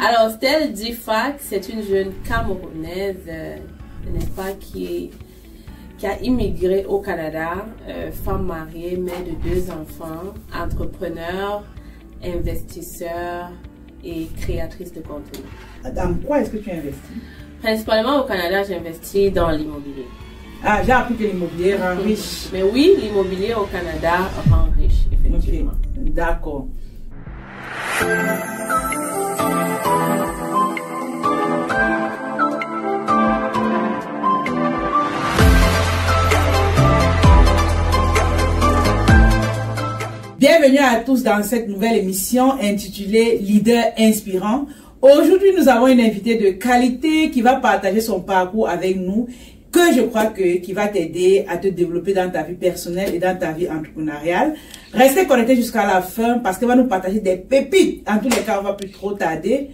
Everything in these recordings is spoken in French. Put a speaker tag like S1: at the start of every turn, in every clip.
S1: Alors, Stell Difac, c'est une jeune Camerounaise, n'est-ce pas, qui a immigré au Canada, femme mariée, mère de 2 enfants, entrepreneur, investisseur et créatrice de contenu.
S2: Dans quoi est-ce que tu investis?
S1: Principalement au Canada, j'investis dans l'immobilier.
S2: Ah, j'ai appris que l'immobilier rend riche.
S1: Mais oui, l'immobilier au Canada rend riche, effectivement.
S2: Okay. D'accord. Bienvenue à tous dans cette nouvelle émission intitulée Leader inspirant. Aujourd'hui, nous avons une invitée de qualité qui va partager son parcours avec nous, que je crois qui va t'aider à te développer dans ta vie personnelle et dans ta vie entrepreneuriale. Restez connectés jusqu'à la fin parce qu'elle va nous partager des pépites. En tous les cas, on va plus trop tarder.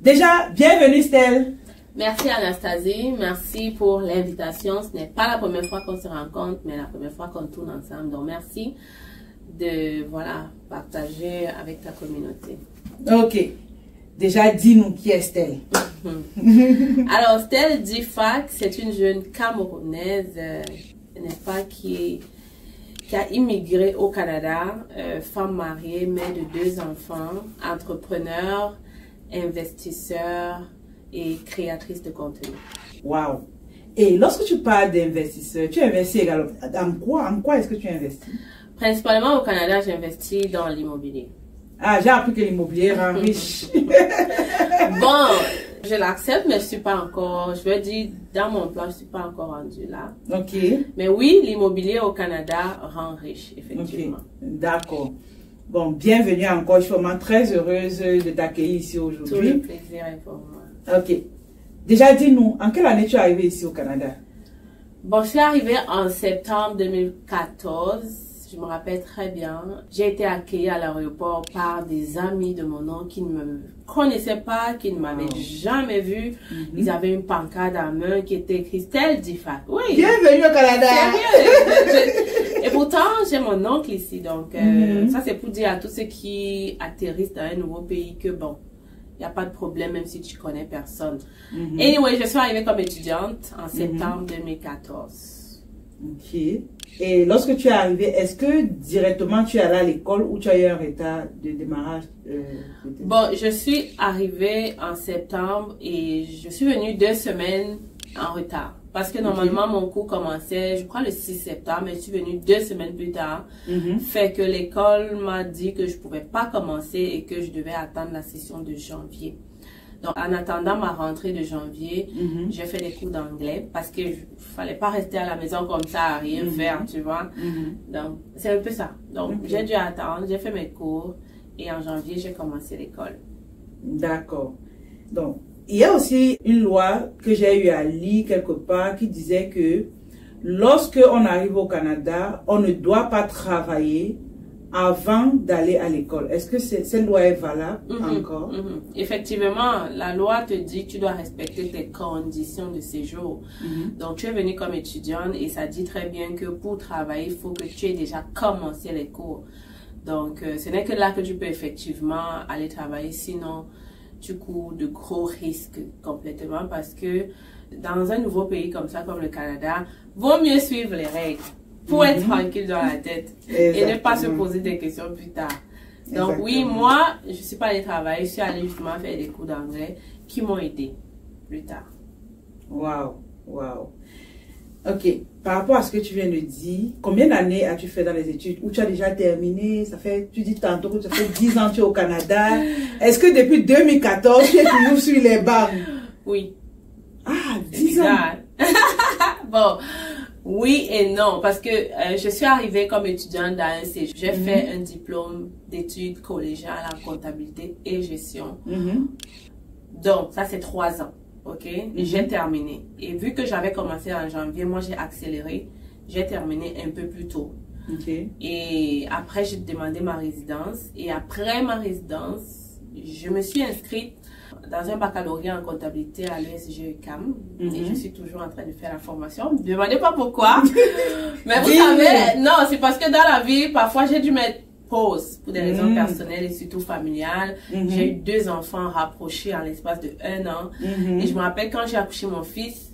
S2: Déjà, bienvenue Stell.
S1: Merci Anastasie, merci pour l'invitation. Ce n'est pas la première fois qu'on se rencontre, mais la première fois qu'on tourne ensemble. Donc merci de partager avec ta communauté.
S2: Ok. Déjà, dis-nous qui est Stell.
S1: Alors, Stell Difac, c'est une jeune Camerounaise, n'est-ce pas, qui a immigré au Canada, femme mariée, mère de 2 enfants, entrepreneur, investisseur et créatrice de contenu.
S2: Wow. Et lorsque tu parles d'investisseur, tu investis également en quoi? En quoi est-ce que tu investis?
S1: Principalement au Canada, j'investis dans l'immobilier.
S2: Ah, j'ai appris que l'immobilier rend riche.
S1: Bon, je l'accepte, mais je suis pas encore, je veux dire, dans mon plan, je suis pas encore rendue là.
S2: Ok.
S1: Mais oui, l'immobilier au Canada rend riche, effectivement.
S2: Okay. D'accord. Bon, bienvenue encore. Je suis vraiment très heureuse de t'accueillir ici aujourd'hui.
S1: Tout le plaisir est pour moi.
S2: Ok. Déjà, dis-nous, en quelle année tu es arrivée ici au Canada?
S1: Bon, je suis arrivée en septembre 2014. Je me rappelle très bien. J'ai été accueillie à l'aéroport par des amis de mon oncle qui ne me connaissaient pas, qui ne m'avaient jamais vue. Ils avaient une pancarte à main qui était écrite Stell Difac. Oui.
S2: Bienvenue au Canada.
S1: Sérieux. Et pourtant, j'ai mon oncle ici. Donc, ça, c'est pour dire à tous ceux qui atterrissent dans un nouveau pays que bon, il n'y a pas de problème même si tu connais personne. Anyway, je suis arrivée comme étudiante en septembre 2014.
S2: Ok. Et lorsque tu es arrivée, est-ce que directement tu es allée à l'école ou tu as eu un retard de démarrage?
S1: Bon, je suis arrivée en septembre et je suis venue 2 semaines en retard. Parce que normalement, mon cours commençait, je crois, le 6 septembre, mais je suis venue 2 semaines plus tard. Fait que l'école m'a dit que je pouvais pas commencer et que je devais attendre la session de janvier. Donc, en attendant ma rentrée de janvier, j'ai fait des cours d'anglais parce que fallait pas rester à la maison comme ça à rien faire, tu vois. Donc, c'est un peu ça. Donc, j'ai dû attendre, j'ai fait mes cours et en janvier, j'ai commencé l'école.
S2: D'accord. Donc, il y a aussi une loi que j'ai eu à lire quelque part qui disait que lorsque on arrive au Canada, on ne doit pas travailler avant d'aller à l'école. Est-ce que cette loi est valable encore?
S1: Effectivement, la loi te dit que tu dois respecter tes conditions de séjour. Donc, tu es venu comme étudiante et ça dit très bien que pour travailler, il faut que tu aies déjà commencé les cours. Donc, ce n'est que là que tu peux effectivement aller travailler. Sinon, tu cours de gros risques complètement parce que dans un nouveau pays comme ça, comme le Canada, vaut mieux suivre les règles pour être tranquille dans la tête et ne pas se poser des questions plus tard. Donc oui, moi, je ne suis pas allée travailler, je suis allée justement faire des cours d'anglais qui m'ont aidé plus tard.
S2: Wow, wow. Ok, par rapport à ce que tu viens de dire, combien d'années as-tu fait dans les études ou tu as déjà terminé? Ça fait, tu dis tantôt que ça fait 10 ans que tu es au Canada. Est-ce que depuis 2014, tu es toujours sur les bancs?
S1: Oui.
S2: Ah, 10 ans.
S1: Bon. Oui et non, parce que je suis arrivée comme étudiante dans un séjour. J'ai fait un diplôme d'études collégiales en comptabilité et gestion. Donc, ça c'est 3 ans, ok? J'ai terminé. Et vu que j'avais commencé en janvier, moi j'ai accéléré. J'ai terminé un peu plus tôt. Et après, j'ai demandé ma résidence. Et après ma résidence, je me suis inscrite dans un baccalauréat en comptabilité à l'ESG UQAM. Et je suis toujours en train de faire la formation. Ne me demandez pas pourquoi. Mais vous savez, non, c'est parce que dans la vie, parfois j'ai dû mettre pause pour des raisons personnelles et surtout familiales. J'ai eu 2 enfants rapprochés en l'espace de 1 an. Et je me rappelle quand j'ai accouché mon fils,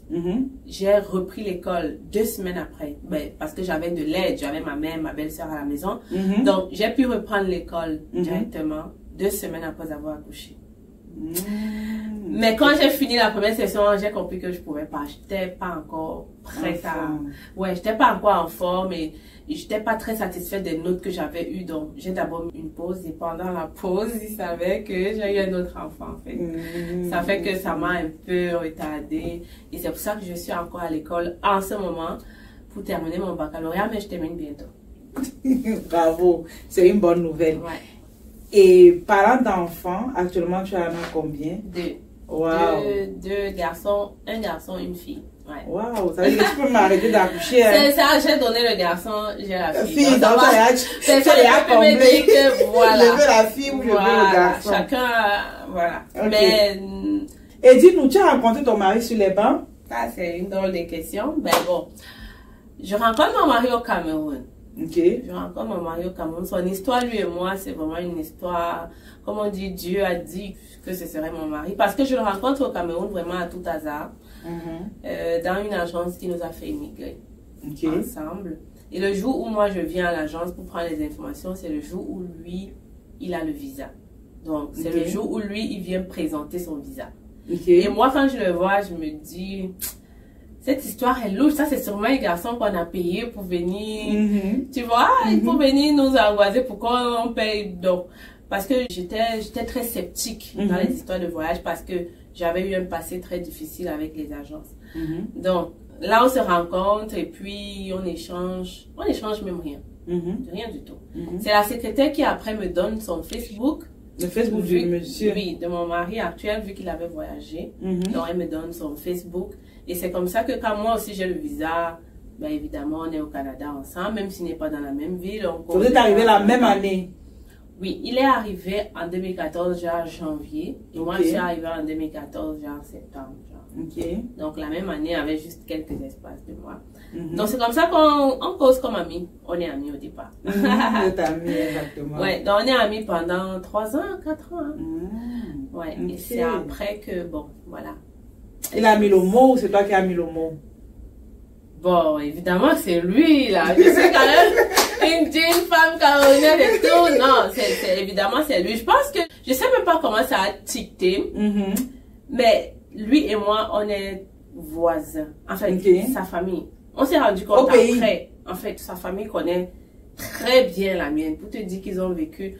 S1: j'ai repris l'école 2 semaines après. Ben, parce que j'avais de l'aide, j'avais ma mère, ma belle-sœur à la maison. Donc, j'ai pu reprendre l'école directement 2 semaines après avoir accouché. Mais quand j'ai fini la première session, j'ai compris que je pouvais pas. J'étais pas encore prête à... Ouais, j'étais pas encore en forme et j'étais pas très satisfaite des notes que j'avais eues. Donc, j'ai d'abord mis une pause et pendant la pause, il savait que j'ai eu un autre enfant, en fait. Ça fait que ça m'a un peu retardée et c'est pour ça que je suis encore à l'école en ce moment pour terminer mon baccalauréat, mais je termine bientôt.
S2: Bravo, c'est une bonne nouvelle.
S1: Ouais.
S2: Et parlant d'enfants, actuellement tu en as combien?
S1: 2.
S2: Wow.
S1: 2 garçons, 1 garçon, 1 fille. Ouais.
S2: Wow, ça veut dire que tu peux m'arrêter d'accoucher. Hein?
S1: C'est ça, j'ai donné le garçon, j'ai la fille.
S2: Donc,
S1: c'est ça, je peux me dire que voilà.
S2: Je veux la fille ou je veux le garçon.
S1: Chacun, voilà.
S2: Okay.
S1: Mais.
S2: Et dis-nous, tu as rencontré ton mari sur les bancs?
S1: Ça, c'est une drôle de question. Ben bon, je rencontre mon mari au Cameroun.
S2: Ok.
S1: Je rencontre mon mari au Cameroun. Son histoire, lui et moi, c'est vraiment une histoire. Comme on dit, Dieu a dit que ce serait mon mari. Parce que je le rencontre au Cameroun vraiment à tout hasard. Dans une agence qui nous a fait immigrer ensemble. Et le jour où moi je viens à l'agence pour prendre les informations, c'est le jour où lui, il a le visa. Donc, c'est le jour où lui, il vient présenter son visa. Et moi, quand je le vois, je me dis... Cette histoire est louche, ça c'est sûrement un garçon qu'on a payé pour venir, tu vois, pour venir nous angoisser, pourquoi on paye donc. Parce que j'étais très sceptique dans les histoires de voyage parce que j'avais eu un passé très difficile avec les agences. Donc là on se rencontre et puis on échange même rien, rien du tout. C'est la secrétaire qui après me donne son Facebook.
S2: Le Facebook du monsieur?
S1: Oui, de mon mari actuel vu qu'il avait voyagé. Donc elle me donne son Facebook. Et c'est comme ça que quand moi aussi j'ai le visa, ben évidemment on est au Canada ensemble, même s'il n'est pas dans la même ville.
S2: Vous êtes arrivé la même année?
S1: Oui, il est arrivé en 2014, genre janvier. Et moi je suis arrivée en 2014, genre septembre. Donc la même année avec juste quelques espaces de mois. Donc c'est comme ça qu'on cause comme amis. On est amis au départ.
S2: Vous êtes amis, exactement.
S1: Ouais, donc on est amis pendant 3 ans, 4 ans. Hein. Ouais, et c'est après que, bon, voilà.
S2: Il a mis le mot ou c'est toi qui as mis le mot?
S1: Bon, évidemment, c'est lui, là. Je suis quand même une femme camerounaise et tout. Non, évidemment, c'est lui. Je pense que, je sais même pas comment ça a ticté. Mais lui et moi, on est voisins. En fait, sa famille. On s'est rendu compte après. En fait, sa famille connaît très bien la mienne. Pour te dire qu'ils ont vécu.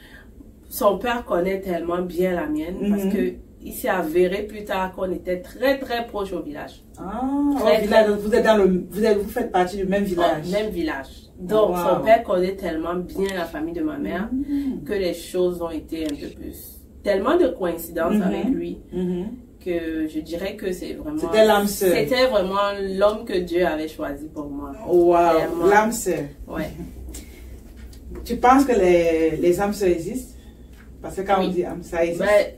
S1: Son père connaît tellement bien la mienne parce que il s'est avéré plus tard qu'on était très très proches au village.
S2: Vous êtes vous faites partie du même village.
S1: Même village. Donc son père connaît tellement bien la famille de ma mère que les choses ont été un peu plus tellement de coïncidences avec lui que je dirais que c'est vraiment
S2: c'était l'âme sœur.
S1: C'était vraiment l'homme que Dieu avait choisi pour moi.
S2: Wow, l'âme sœur.
S1: Ouais.
S2: Tu penses que les âmes sœurs existent? Parce que quand on dit âme, ça existe.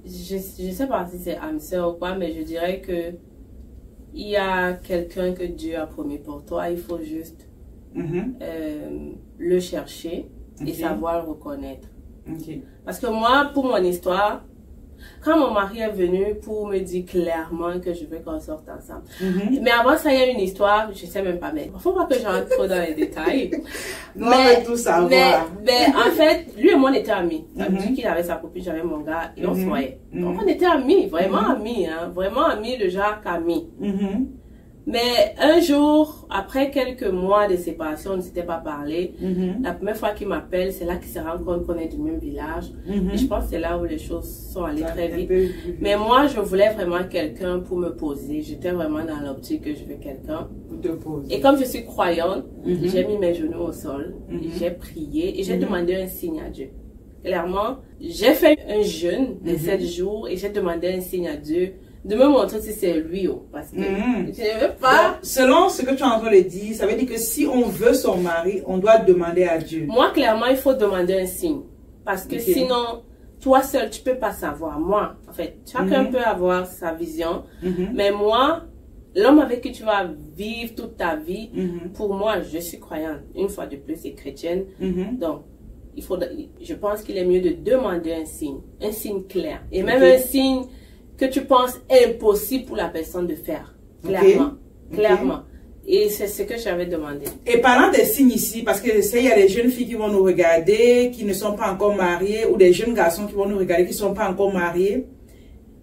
S1: Je sais pas si c'est âme sœur ou quoi, mais je dirais que il y a quelqu'un que Dieu a promis pour toi. Il faut juste le chercher et savoir le reconnaître. Parce que moi, pour mon histoire, quand mon mari est venu pour me dire clairement que je veux qu'on sorte ensemble. Mais avant ça, il y a une histoire, je sais même pas, mais il faut pas que j'entre trop dans les détails.
S2: Non, mais tout savoir.
S1: Mais en fait, lui et moi, on était amis. Ça veut dire qu'il avait sa copine, j'avais mon gars, et on se voyait. Donc, on était amis, vraiment amis, hein, vraiment amis, le genre amis. Mais un jour, après quelques mois de séparation, on ne s'était pas parlé. La première fois qu'il m'appelle, c'est là qu'il se rend compte qu'on est du même village. Et je pense que c'est là où les choses sont allées très vite. Mais moi, je voulais vraiment quelqu'un pour me poser. J'étais vraiment dans l'optique que je veux quelqu'un. Et comme je suis croyante, j'ai mis mes genoux au sol. J'ai prié et j'ai demandé un signe à Dieu. Clairement, j'ai fait un jeûne de 7 jours et j'ai demandé un signe à Dieu de me montrer si c'est lui parce que je ne veux pas.
S2: Donc, selon ce que tu es en train de dire, ça veut dire que si on veut son mari, on doit demander à Dieu.
S1: Moi, clairement, il faut demander un signe. Parce que sinon, toi seul, tu ne peux pas savoir. Moi, en fait, chacun peut avoir sa vision. Mais moi, l'homme avec qui tu vas vivre toute ta vie, pour moi, je suis croyante. Une fois de plus, et chrétienne. Donc, je pense qu'il est mieux de demander un signe clair. Et même un signe que tu penses impossible pour la personne de faire. Clairement. Clairement. Et c'est ce que j'avais demandé.
S2: Et parlant des signes ici, parce que il y a des jeunes filles qui vont nous regarder, qui ne sont pas encore mariées, ou des jeunes garçons qui vont nous regarder, qui ne sont pas encore mariés.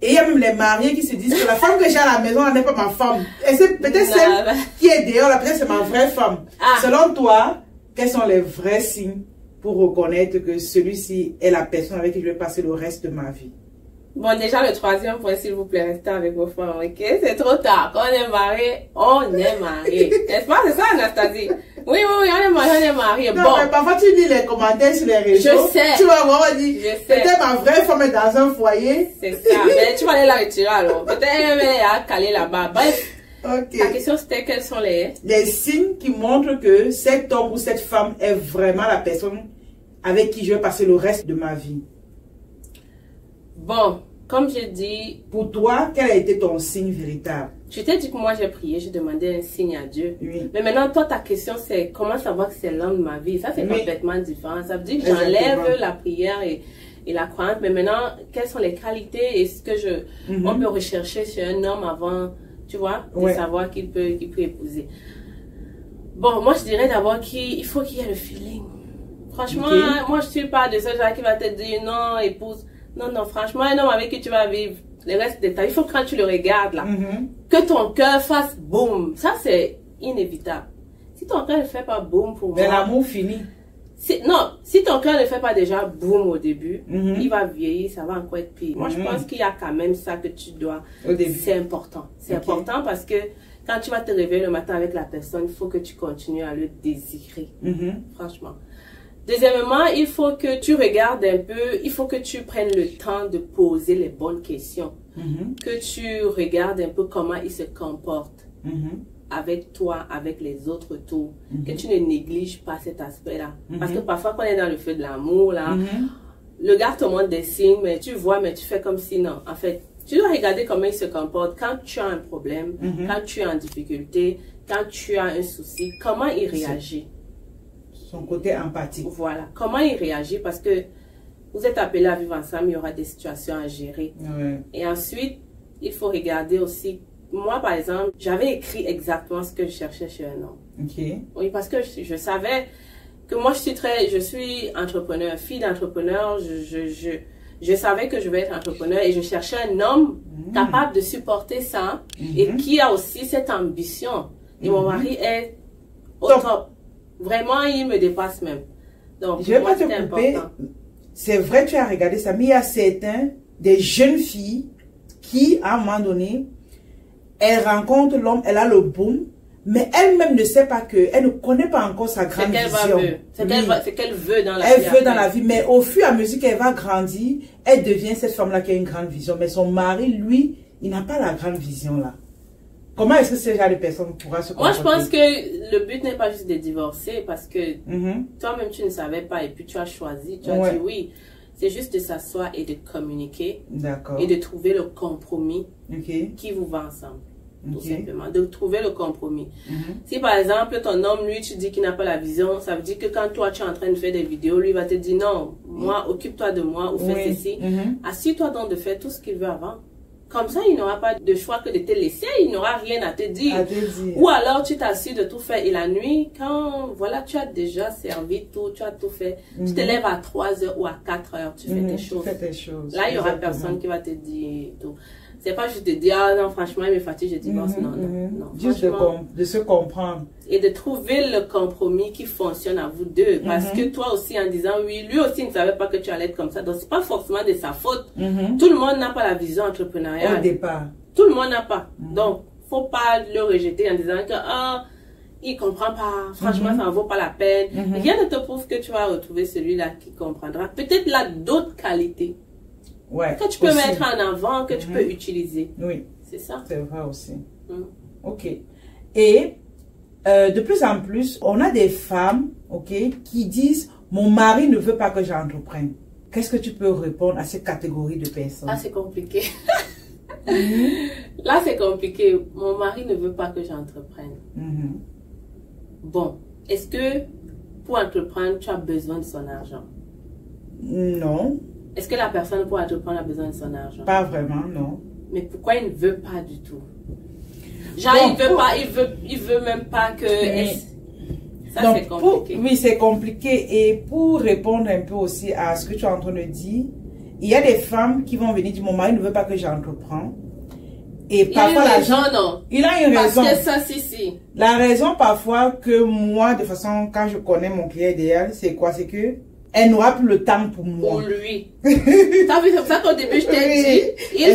S2: Et il y a même les mariés qui se disent que la femme que j'ai à la maison, elle n'est pas ma femme. Et c'est peut-être celle qui est dehors, là, peut-être c'est ma vraie femme. Selon toi, quels sont les vrais signes pour reconnaître que celui-ci est la personne avec qui je vais passer le reste de ma vie?
S1: Bon, déjà, le troisième point, s'il vous plaît, restez avec vos femmes, ok? C'est trop tard. Quand on est marié, on est marié. N'est-ce pas? C'est ça, Anastasie? Oui, on est marié.
S2: Non,
S1: bon.
S2: Mais parfois, tu lis les commentaires sur les réseaux.
S1: Je sais.
S2: Tu vas voir, on dit, peut-être ma vraie femme est dans un foyer.
S1: C'est ça. Mais tu vas aller la retirer alors. Peut-être elle est à caler là-bas. Bref.
S2: Ok.
S1: La question, c'était quels sont les
S2: signes qui montrent que cet homme ou cette femme est vraiment la personne avec qui je vais passer le reste de ma vie.
S1: Bon, comme j'ai dit...
S2: Pour toi, quel a été ton signe véritable?
S1: Je t'ai dit que moi j'ai prié, j'ai demandé un signe à Dieu.
S2: Oui.
S1: Mais maintenant, toi, ta question c'est comment savoir que c'est l'homme de ma vie? Ça, c'est complètement différent. Ça veut dire que j'enlève la prière et la croyance. Mais maintenant, quelles sont les qualités et ce que on peut rechercher sur un homme avant, tu vois, de savoir qu'il peut épouser. Bon, moi je dirais d'abord qu'il faut qu'il y ait le feeling. Franchement, moi je suis pas de ce genre qui va te dire non, épouse. Non, franchement, un homme avec qui tu vas vivre le reste de ta vie, il faut que quand tu le regardes là, que ton cœur fasse boum. Ça, c'est inévitable. Si ton cœur ne fait pas boum pour moi...
S2: Mais l'amour finit.
S1: Non, si ton cœur ne fait pas déjà boum au début, il va vieillir, ça va encore être pire. Moi, je pense qu'il y a quand même ça que tu dois...
S2: Au début.
S1: C'est important. C'est important parce que quand tu vas te réveiller le matin avec la personne, il faut que tu continues à le désirer. Franchement. Deuxièmement, il faut que tu regardes un peu, il faut que tu prennes le temps de poser les bonnes questions. Que tu regardes un peu comment il se comporte avec toi, avec les autres autour. Que tu ne négliges pas cet aspect-là. Parce que parfois, quand on est dans le feu de l'amour, là, le gars te montre des signes, mais tu vois, mais tu fais comme si non. En fait, tu dois regarder comment il se comporte quand tu as un problème, quand tu es en difficulté, quand tu as un souci, comment il réagit.
S2: Son côté empathique.
S1: Voilà. Comment il réagit parce que vous êtes appelés à vivre ensemble, il y aura des situations à gérer. Et ensuite, il faut regarder aussi. Moi, par exemple, j'avais écrit exactement ce que je cherchais chez un homme. Oui, parce que je savais que moi, je suis entrepreneur, fille d'entrepreneur. Je savais que je vais être entrepreneur et je cherchais un homme capable de supporter ça et qui a aussi cette ambition. Et mon mari est au top. Vraiment, il me dépasse même. Donc,
S2: je vais pas te couper. C'est vrai, tu as regardé ça, mais il y a certains, des jeunes filles qui, à un moment donné, elles rencontrent l'homme, elle a le boom, mais elle-même ne sait pas elle ne connaît pas encore sa grande vision.
S1: C'est qu'elle veut dans la vie.
S2: Elle veut dans la vie, mais au fur et à mesure qu'elle va grandir, elle devient cette femme-là qui a une grande vision. Mais son mari, lui, il n'a pas la grande vision là. Comment est-ce que ce genre de personne pourra se comporter?
S1: Moi, je pense que le but n'est pas juste de divorcer parce que toi-même, tu ne savais pas et puis tu as choisi, tu as dit oui. C'est juste de s'asseoir et de communiquer et de trouver le compromis qui vous va ensemble. Tout simplement, de trouver le compromis. Si par exemple, ton homme, lui, tu dis qu'il n'a pas la vision, ça veut dire que quand toi, tu es en train de faire des vidéos, lui va te dire non, moi, occupe-toi de moi ou fais ceci. Assure-toi donc de faire tout ce qu'il veut avant. Comme ça, il n'aura pas de choix que de te laisser, il n'aura rien à te dire. Ou alors, tu t'assures de tout faire. Et la nuit, quand voilà, tu as déjà servi tout, tu as tout fait, tu te lèves à 3 h ou à 4 h, tu fais tes choses. Là, il n'y aura personne qui va te dire tout. C'est pas juste de dire, ah non, franchement, il me fatigue, je divorce. Non.
S2: Juste de se comprendre.
S1: Et de trouver le compromis qui fonctionne à vous deux. Parce que toi aussi, en disant oui, lui aussi ne savait pas que tu allais être comme ça. Donc, c'est pas forcément de sa faute. Tout le monde n'a pas la vision entrepreneuriale.
S2: Au départ.
S1: Tout le monde n'a pas. Donc, faut pas le rejeter en disant que, ah, il comprend pas. Franchement, ça ne vaut pas la peine. Rien ne te prouve que tu vas retrouver celui-là qui comprendra. Peut-être là, d'autres qualités. Que tu peux mettre en avant, que tu peux utiliser.
S2: Oui.
S1: C'est ça.
S2: C'est vrai aussi. Ok. Et de plus en plus, on a des femmes, qui disent mon mari ne veut pas que j'entreprenne. Qu'est-ce que tu peux répondre à ces catégories de personnes?
S1: Ah, c'est compliqué. Là, c'est compliqué. Mon mari ne veut pas que j'entreprenne. Bon, est-ce que pour entreprendre, tu as besoin de son argent?
S2: Non.
S1: Est-ce que la personne pour entreprendre a besoin de son argent?
S2: Pas vraiment, non.
S1: Mais pourquoi il ne veut pas du tout? Genre,
S2: Donc,
S1: il veut même pas que... Ça,
S2: donc,
S1: c'est compliqué.
S2: oui, c'est compliqué. Et pour répondre un peu aussi à ce que tu es en train de dire, il y a des femmes qui vont venir dire, mon mari ne veut pas que j'entreprends. Et parfois,
S1: il a une raison, non?
S2: Il a une raison.
S1: Parce que ça, si.
S2: La raison parfois que moi, de façon, quand je connais mon client idéal, c'est quoi? C'est que elle n'aura plus le temps pour moi.
S1: Pour lui. T'as vu, c'est pour ça qu'au début, je t'ai dit,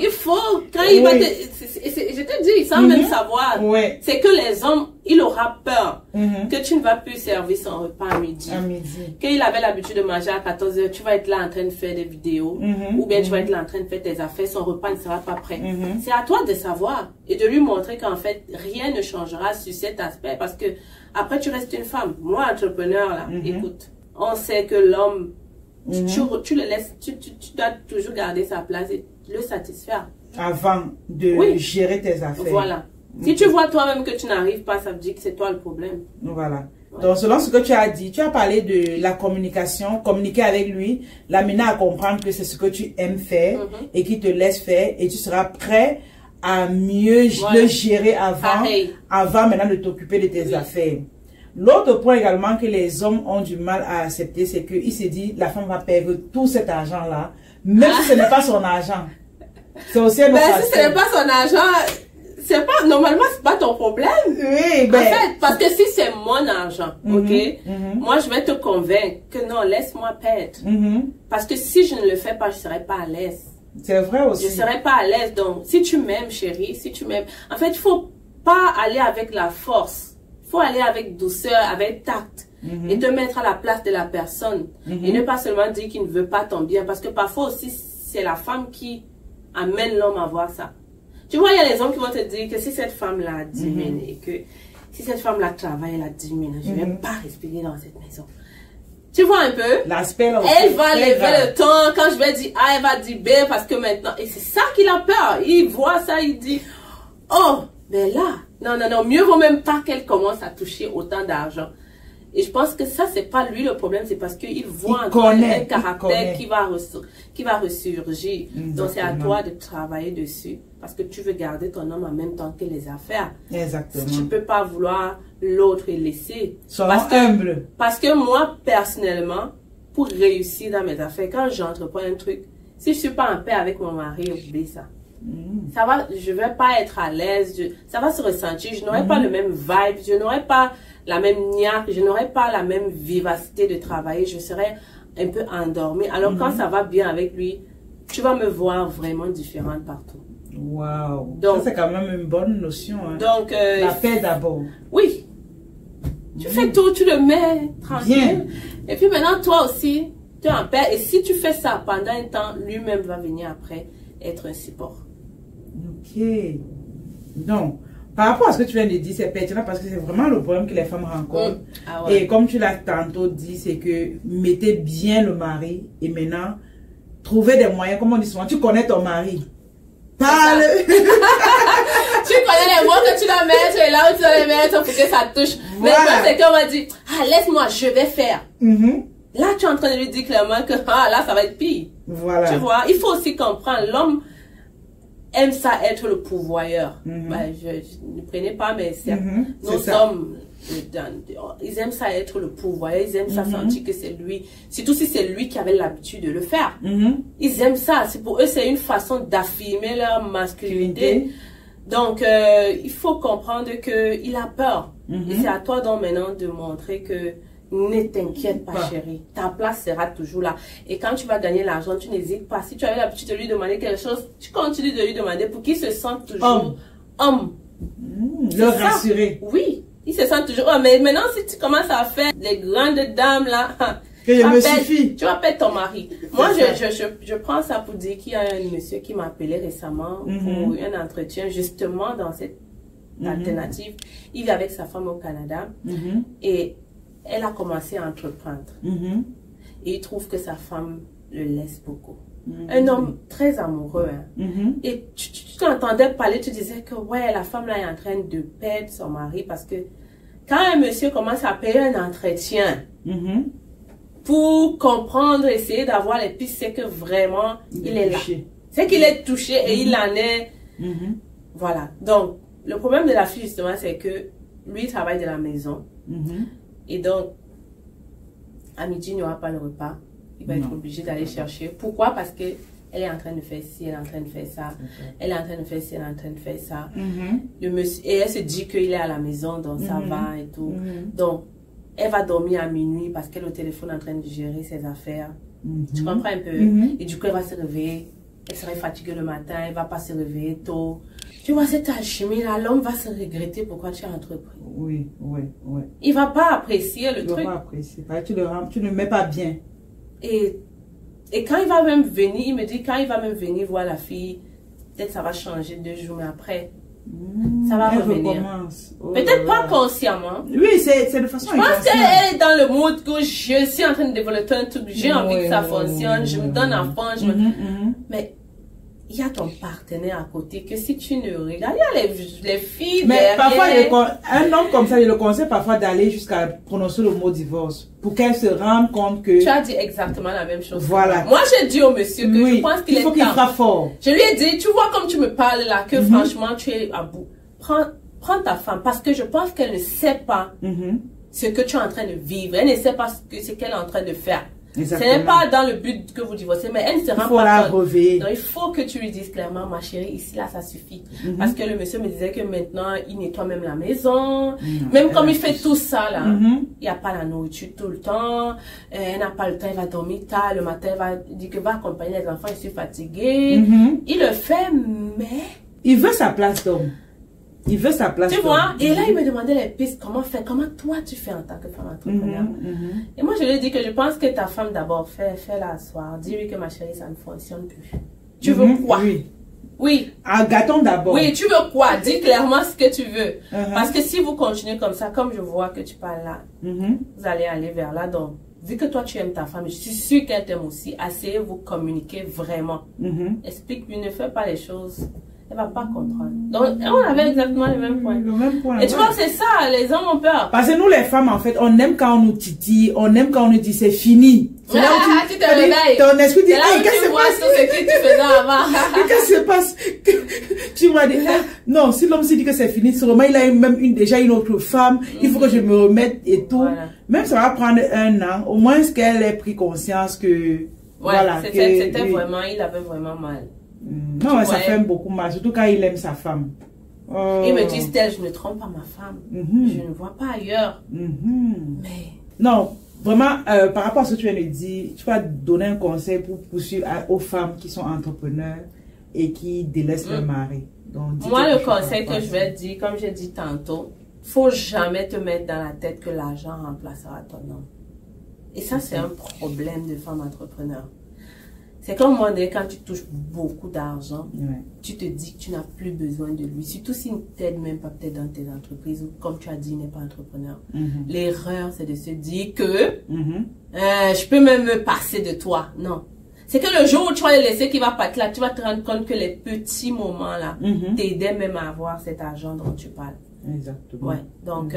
S1: il faut, quand il va te, je te dis, sans même savoir, c'est que les hommes, il aura peur que tu ne vas plus servir son repas à midi. Qu'il avait l'habitude de manger à 14 h, tu vas être là en train de faire des vidéos, ou bien tu vas être là en train de faire tes affaires, son repas ne sera pas prêt. C'est à toi de savoir et de lui montrer qu'en fait, rien ne changera sur cet aspect parce que après, tu restes une femme. Moi, entrepreneur, là, écoute. On sait que l'homme, tu le laisses, tu dois toujours garder sa place et le satisfaire.
S2: Avant de gérer tes affaires.
S1: Voilà. Si tu vois toi-même que tu n'arrives pas, ça veut dire que c'est toi le problème.
S2: Voilà. Donc, selon ce que tu as dit, tu as parlé de la communication, communiquer avec lui, l'amener à comprendre que c'est ce que tu aimes faire et qu'il te laisse faire et tu seras prêt à mieux le gérer avant maintenant de t'occuper de tes affaires. L'autre point également que les hommes ont du mal à accepter, c'est qu'ils se disent la femme va perdre tout cet argent-là, même si ce n'est pas son argent. C'est aussi un autre aspect.
S1: Si ce n'est pas son argent, normalement, c'est pas ton problème.
S2: Oui,
S1: en fait, parce que si c'est mon argent, moi, je vais te convaincre que non, laisse-moi perdre. Parce que si je ne le fais pas, je ne serai pas à l'aise.
S2: C'est vrai aussi.
S1: Je ne serai pas à l'aise. Donc, si tu m'aimes, chérie, si tu m'aimes, en fait, il faut pas aller avec la force. Il faut aller avec douceur, avec tact et te mettre à la place de la personne et ne pas seulement dire qu'il ne veut pas ton bien parce que parfois aussi c'est la femme qui amène l'homme à voir ça. Tu vois, il y a les hommes qui vont te dire que si cette femme-là a 10 000 et que si cette femme-là travaille, elle a 10 000, je ne vais pas respirer dans cette maison. Tu vois un peu?
S2: L'aspect
S1: elle va lever le ton quand je vais dire A, elle va dire B parce que maintenant, et c'est ça qu'il a peur. Il voit ça, il dit, oh, mais là, non, mieux vaut même pas qu'elle commence à toucher autant d'argent. Et je pense que ça, c'est pas lui le problème, c'est parce qu'il voit un caractère qui va ressurgir. Donc, c'est à toi de travailler dessus parce que tu veux garder ton homme en même temps que les affaires.
S2: Exactement.
S1: Tu peux pas vouloir l'autre et laisser.
S2: Sois humble.
S1: Parce que moi, personnellement, pour réussir dans mes affaires, quand j'entreprends un truc, si je suis pas en paix avec mon mari, oublie ça. Ça va, je vais pas être à l'aise, ça va se ressentir, je n'aurai pas le même vibe, je n'aurai pas la même niaque, je n'aurai pas la même vivacité de travailler, je serai un peu endormie. Alors quand ça va bien avec lui, tu vas me voir vraiment différente partout.
S2: Waouh, ça c'est quand même une bonne notion. Hein.
S1: Donc,
S2: la paix d'abord.
S1: Oui, tu fais tout, tu le mets tranquille. Bien. Et puis maintenant, toi aussi, tu es en paix. Et si tu fais ça pendant un temps, lui-même va venir après être un support.
S2: Ok. Donc, par rapport à ce que tu viens de dire, c'est pertinent parce que c'est vraiment le problème que les femmes rencontrent. Et comme tu l'as tantôt dit, c'est que mettez bien le mari et maintenant, trouvez des moyens, comme on dit souvent, tu connais ton mari. Parle.
S1: Tu connais les mots que tu dois mettre et là où tu dois les mettre pour que ça touche. Voilà. Maintenant, c'est qu'on va dire, ah, laisse-moi, je vais faire. Là, tu es en train de lui dire clairement que là, ça va être pire.
S2: Voilà.
S1: Tu vois, il faut aussi comprendre, l'homme aime ça être le pourvoyeur. Je ne prenais pas, mais c'est nos hommes, ils aiment ça être le pourvoyeur, ils aiment ça sentir que c'est lui, surtout si c'est lui qui avait l'habitude de le faire. Ils aiment ça, pour eux c'est une façon d'affirmer leur masculinité. Donc il faut comprendre qu'il a peur. Et c'est à toi donc maintenant de montrer que ne t'inquiète pas, chérie. Ta place sera toujours là. Et quand tu vas gagner l'argent, tu n'hésites pas. Si tu avais l'habitude de lui demander quelque chose, tu continues de lui demander pour qu'il se sente toujours homme.
S2: Le rassurer.
S1: Oui, il se sent toujours homme. Mais maintenant, si tu commences à faire les grandes dames là,
S2: que je me suffis.
S1: Tu vas perdre ton mari. Moi, je prends ça pour dire qu'il y a un monsieur qui m'a appelé récemment pour un entretien justement dans cette alternative. Il vit avec sa femme au Canada et elle a commencé à entreprendre. Et il trouve que sa femme le laisse beaucoup. Un homme très amoureux. Et tu t'entendais parler, tu disais que ouais, la femme là est en train de perdre son mari parce que quand un monsieur commence à payer un entretien, pour comprendre, essayer d'avoir les pistes, c'est que vraiment, il est là. C'est qu'il est touché et il en est... Voilà. Donc, le problème de la fille, justement, c'est que lui, il travaille de la maison. Et donc, à midi, il n'y aura pas le repas. Il va être obligé d'aller chercher. Pourquoi? Parce que elle est en train de faire ci, elle est en train de faire ça. Elle est en train de faire ci, elle est en train de faire ça. Le monsieur, et elle se dit qu'il est à la maison, donc ça va et tout. Donc, elle va dormir à minuit parce qu'elle est au téléphone en train de gérer ses affaires. Tu comprends un peu? Et du coup, elle va se réveiller. Elle serait fatiguée le matin, elle ne va pas se réveiller tôt. Tu vois, cette alchimie-là, l'homme va se regretter pourquoi tu as entrepris.
S2: Oui.
S1: Il ne va pas apprécier le truc.
S2: Il va pas apprécier. Tu ne le mets pas bien.
S1: Et quand il va même venir, il me dit, quand il va même venir voir la fille, peut-être ça va changer 2 jours, mais après, ça va revenir. Peut-être pas consciemment.
S2: Oui, c'est de façon
S1: Je pense qu'elle est dans le mood que je suis en train de développer un truc, j'ai envie que ça fonctionne, je me donne à fond, mais il y a ton partenaire à côté que si tu ne regardes, il y a les filles
S2: mais
S1: derrière.
S2: parfois, un homme comme ça, je le conseille parfois d'aller jusqu'à prononcer le mot divorce pour qu'elle se rende compte que...
S1: Tu as dit exactement la même chose.
S2: Voilà.
S1: Moi, j'ai dit au monsieur que je pense qu'il est temps.
S2: Il faut qu'il frappe fort.
S1: Je lui ai dit, tu vois comme tu me parles là, que franchement, tu es à bout. Prends ta femme parce que je pense qu'elle ne sait pas ce que tu es en train de vivre. Elle ne sait pas ce qu'elle est en train de faire. Exactement. Ce n'est pas dans le but que vous divorcez, mais elle ne se rend pas compte. Donc, il faut que tu lui dises clairement, ma chérie, ici, là, ça suffit. Parce que le monsieur me disait que maintenant, il nettoie même la maison. Même comme il fait tout ça, là, il n'y a pas la nourriture tout le temps. Elle n'a pas le temps, elle va dormir tard. Le matin, elle va dire que va accompagner les enfants, je suis fatiguée. Il le fait, mais...
S2: Il veut sa place d'homme. Il veut sa place.
S1: Tu vois, et là, il me demandait les pistes, comment toi tu fais en tant que femme entrepreneur. Et moi, je lui ai dit que je pense que ta femme, d'abord, fais-la asseoir. Dis-lui que ma chérie, ça ne fonctionne plus. Tu veux quoi? Oui.
S2: Gâtons d'abord.
S1: Oui, tu veux quoi? Dis clairement ce que tu veux. Parce que si vous continuez comme ça, comme je vois que tu parles là, vous allez aller vers là. Donc, vu que toi, tu aimes ta femme, je suis sûre qu'elle t'aime aussi. Asseyez-vous, communiquer vraiment. Explique-lui, ne fais pas les choses. Elle va pas comprendre. Donc, on avait exactement le même point. Et tu vois, c'est ça, les hommes ont peur.
S2: Parce que nous, les femmes, en fait, on aime quand on nous titille, on aime quand on nous dit c'est fini.
S1: C'est là où tu te réveilles.
S2: Ton esprit dit, hey, qu'est-ce qui se passe?
S1: C'est ce que tu faisais avant.
S2: Qu'est-ce qui se passe? Tu m'as dit, non, si l'homme s'est dit que c'est fini, sûrement il a même déjà une autre femme, il faut que je me remette et tout. Même ça va prendre 1 an, au moins qu'elle ait pris conscience que...
S1: Voilà, c'était vraiment, il avait vraiment mal.
S2: Non, ça fait beaucoup mal, surtout quand il aime sa femme.
S1: Il me dit, Stella, je ne trompe pas ma femme. Je ne vois pas ailleurs. Mais...
S2: Non, vraiment, par rapport à ce que tu viens de dire, tu vas donner un conseil pour poursuivre aux femmes qui sont entrepreneurs et qui délaissent leur mari. Donc,
S1: moi, le conseil que je vais dire, comme j'ai dit tantôt, faut jamais te mettre dans la tête que l'argent remplacera ton homme. Et ça, c'est un problème de femme entrepreneur. C'est comme moi, quand tu touches beaucoup d'argent, tu te dis que tu n'as plus besoin de lui. Surtout s'il ne t'aide même pas peut-être dans tes entreprises ou comme tu as dit, il n'est pas entrepreneur. L'erreur, c'est de se dire que je peux même me passer de toi. Non. C'est que le jour où tu vas le laisser qu'il va partir là, tu vas te rendre compte que les petits moments là t'aidaient même à avoir cet argent dont tu parles.
S2: Exactement.
S1: Ouais. Donc,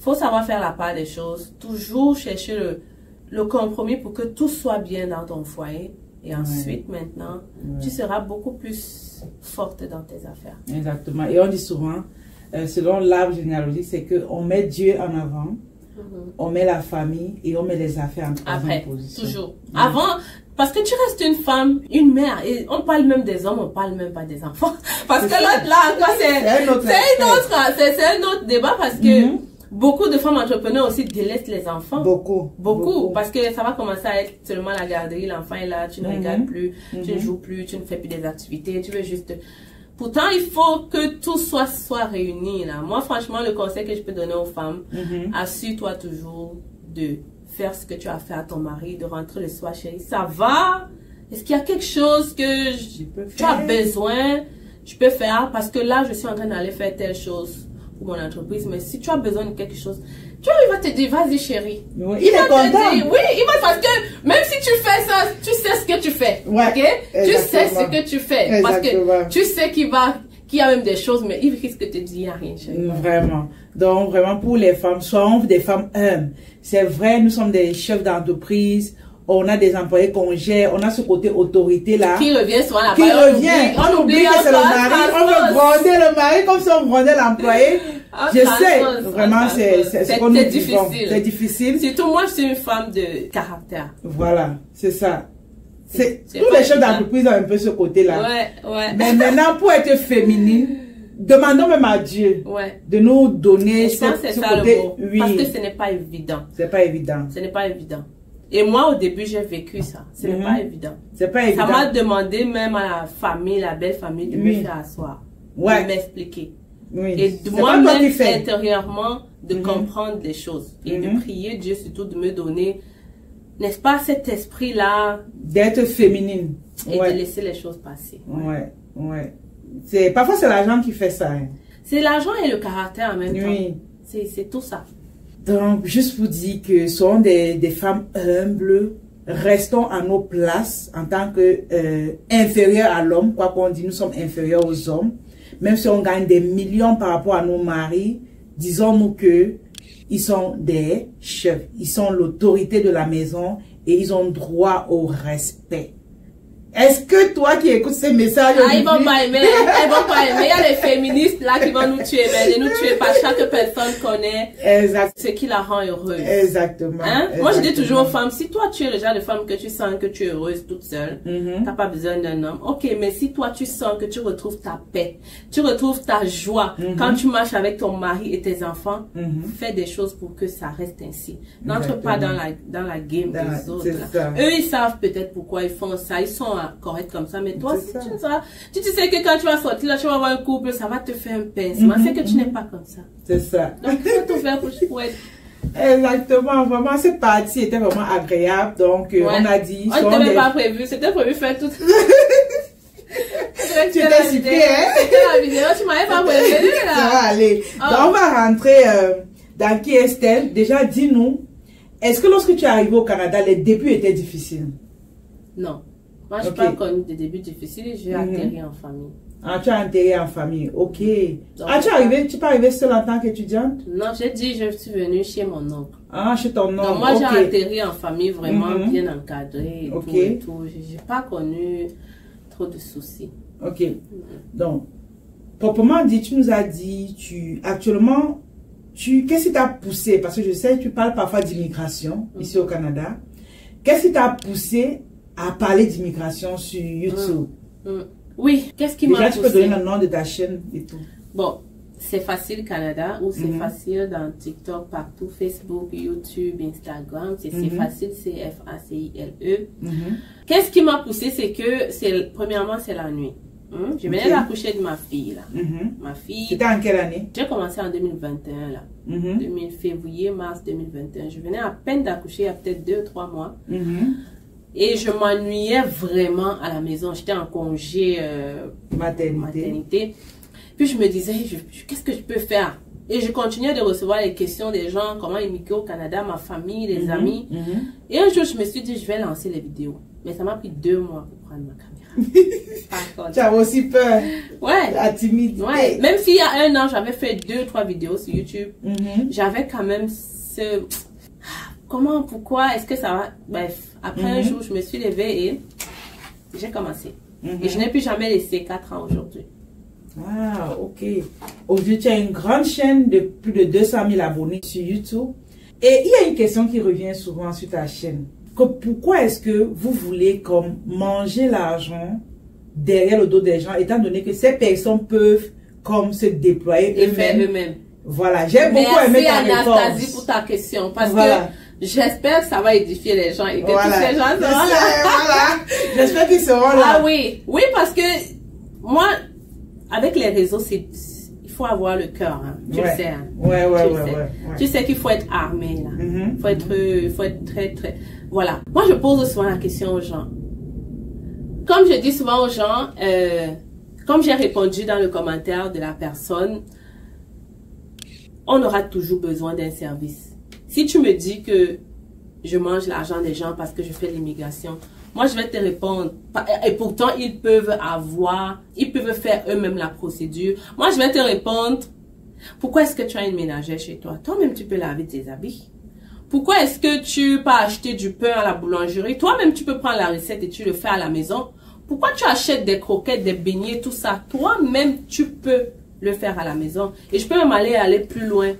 S1: faut savoir faire la part des choses. Toujours chercher le compromis pour que tout soit bien dans ton foyer. Et ensuite, maintenant, tu seras beaucoup plus forte dans tes affaires.
S2: Exactement. Et on dit souvent, selon l'arbre généalogique, c'est qu'on met Dieu en avant, on met la famille et on met les affaires en troisième position. Toujours.
S1: Avant, parce que tu restes une femme, une mère, et on parle même des hommes, on parle même pas des enfants. Parce que là, c'est un autre débat parce que beaucoup de femmes entrepreneurs aussi délaissent les enfants. Beaucoup. Parce que ça va commencer à être seulement la garderie, l'enfant est là, tu ne regardes plus, tu ne joues plus, tu ne fais plus des activités, tu veux juste... Pourtant, il faut que tout soit réuni là. Moi, franchement, le conseil que je peux donner aux femmes, assure-toi toujours de faire ce que tu as fait à ton mari, de rentrer le soir, chérie. Ça va? Est-ce qu'il y a quelque chose que tu as besoin? Je peux faire parce que là, je suis en train d'aller faire telle chose pour mon entreprise. Mais si tu as besoin de quelque chose, tu vois, il va te dire, vas-y chérie.
S2: Il est content.
S1: Oui, il va, parce que même si tu fais ça, tu sais ce que tu fais. Ok? Tu sais ce que tu fais. Parce que tu sais qu'il va qui a même des choses, mais il risque de te dire, il n'y a rien.
S2: Vraiment. Donc, vraiment, pour les femmes, soyons des femmes humbles. C'est vrai, nous sommes des chefs d'entreprise, on a des employés qu'on gère, on a ce côté autorité-là.
S1: Qui revient souvent là-bas.
S2: Qui revient. On oublie que c'est le mari. On veut gronder le mari comme si on grondait l'employé. Je sais, vraiment, c'est qu'on nous
S1: difficile.
S2: C'est difficile.
S1: Surtout moi, je suis une femme de caractère.
S2: Voilà, c'est ça. Tous les chefs d'entreprise ont un peu ce côté-là.
S1: Ouais.
S2: Mais maintenant, pour être féminine, demandons même à Dieu de nous donner ce côté.
S1: Le mot. Oui. Parce que ce n'est pas évident.
S2: C'est pas évident.
S1: Ce n'est pas évident. Et moi, au début, j'ai vécu ça. Ce n'est pas évident.
S2: C'est pas évident.
S1: Ça m'a demandé même à la famille, la belle famille, de me faire asseoir. De m'expliquer.
S2: Oui.
S1: Et de moi-même, intérieurement, de comprendre les choses. Et de prier Dieu surtout de me donner, n'est-ce pas, cet esprit-là.
S2: D'être féminine.
S1: Et de laisser les choses passer.
S2: Parfois, c'est l'argent qui fait ça. Hein.
S1: C'est l'argent et le caractère en même temps. C'est tout ça.
S2: Donc, juste pour dire que soyons des femmes humbles, restons à nos places en tant que inférieurs à l'homme. Quoi qu'on dit, nous sommes inférieurs aux hommes. Même si on gagne des millions par rapport à nos maris, disons-nous que ils sont des chefs. Ils sont l'autorité de la maison et ils ont droit au respect. Est-ce que toi qui écoutes ces messages...
S1: ils vont pas aimer, ils vont pas aimer. Il y a les féministes là qui vont nous tuer, mais ne nous tuer pas. Chaque personne connaît ce qui la rend heureuse.
S2: Exactement.
S1: Hein? Moi, je dis toujours aux femmes, si toi tu es le genre de femme que tu sens que tu es heureuse toute seule, t'as pas besoin d'un homme. Ok, mais si toi tu sens que tu retrouves ta paix, tu retrouves ta joie quand tu marches avec ton mari et tes enfants, fais des choses pour que ça reste ainsi. N'entre pas dans la game des autres. Eux, ils savent peut-être pourquoi ils font ça. Ils sont corrects comme ça, mais toi, si tu sais que quand tu vas sortir là, tu vas avoir un couple, ça va te faire un pincement. C'est que tu n'es pas comme ça.
S2: C'est ça.
S1: Donc, il faut tout faire pour être...
S2: Exactement, vraiment, cette partie était vraiment agréable. Donc, on a dit...
S1: On n'était même pas prévu, c'était prévu faire tout...
S2: Tu étais si prêt, hein?
S1: C'était la vidéo, tu m'avais pas prévenu, là.
S2: Ça va aller. Donc, on va rentrer dans qui est-elle. Déjà, dis-nous, est-ce que lorsque tu es arrivé au Canada, les débuts étaient difficiles?
S1: Non. Moi, je n'ai pas connu des débuts difficiles, j'ai atterri en famille.
S2: Ah, tu as atterri en famille, ok. Donc, tu es pas arrivée seule en tant qu'étudiante?
S1: Non, j'ai dit, je suis venue chez mon oncle.
S2: Ah, chez ton oncle.
S1: Donc, moi, j'ai atterri en famille vraiment bien encadrée et tout. Je n'ai pas connu trop de soucis.
S2: Ok. Donc, proprement dit, tu nous as dit, actuellement, qu'est-ce qui t'a poussé? Parce que je sais, tu parles parfois d'immigration ici au Canada. Qu'est-ce qui t'a poussé à parler d'immigration sur YouTube?
S1: Oui, qu'est-ce qui m'a poussé?
S2: Déjà, tu peux donner le nom de ta chaîne et tout.
S1: Bon, c'est facile Canada ou c'est facile dans TikTok, partout, Facebook, YouTube, Instagram. C'est facile, c'est FACILE. Qu'est-ce qui m'a poussé? C'est que, premièrement, c'est la nuit. Je venais d'accoucher de ma fille, là. Ma fille...
S2: C'était en quelle année?
S1: J'ai commencé en 2021, là. Février, mars 2021. Je venais à peine d'accoucher, il y a peut-être 2 ou 3 mois. Et je m'ennuyais vraiment à la maison. J'étais en congé maternité. Puis je me disais, qu'est-ce que je peux faire? Et je continuais de recevoir les questions des gens, comment immigrer au Canada, ma famille, les amis. Et un jour, je me suis dit, je vais lancer les vidéos. Mais ça m'a pris 2 mois pour prendre ma caméra.
S2: Tu avais aussi peur.
S1: Ouais.
S2: La timidité.
S1: Ouais. Même s'il y a 1 an, j'avais fait 2 ou 3 vidéos sur YouTube, j'avais quand même ce... Comment, pourquoi, est-ce que ça va? Bref, après un jour, je me suis levée et j'ai commencé. Et je n'ai plus jamais laissé 4 ans aujourd'hui.
S2: Ah, ok. Aujourd'hui, tu as une grande chaîne de plus de 200 000 abonnés sur YouTube. Et il y a une question qui revient souvent sur ta chaîne. Pourquoi est-ce que vous voulez comme manger l'argent derrière le dos des gens, étant donné que ces personnes peuvent comme se déployer
S1: eux-mêmes.
S2: Voilà, j'ai beaucoup aimé ta réponse.
S1: Merci Anastasie pour ta question, parce que j'espère que ça va édifier les gens et que tous ces gens seront là.
S2: J'espère qu'ils seront là.
S1: Ah oui, oui, parce que moi, avec les réseaux, il faut avoir le cœur, hein. Tu le sais. Hein. Tu sais qu'il faut être armé, là. Il faut être très, très... Voilà. Moi, je pose souvent la question aux gens. Comme je dis souvent aux gens, comme j'ai répondu dans le commentaire de la personne, on aura toujours besoin d'un service. Si tu me dis que je mange l'argent des gens parce que je fais l'immigration, Moi, je vais te répondre. Et pourtant, ils peuvent faire eux-mêmes la procédure. Moi, je vais te répondre. Pourquoi est-ce que tu as une ménagère chez toi? Toi-même, tu peux laver tes habits. Pourquoi est-ce que tu peux acheter du pain à la boulangerie? Toi-même, tu peux prendre la recette et tu le fais à la maison. Pourquoi tu achètes des croquettes, des beignets, tout ça? Toi-même, tu peux le faire à la maison. Et je peux même aller plus loin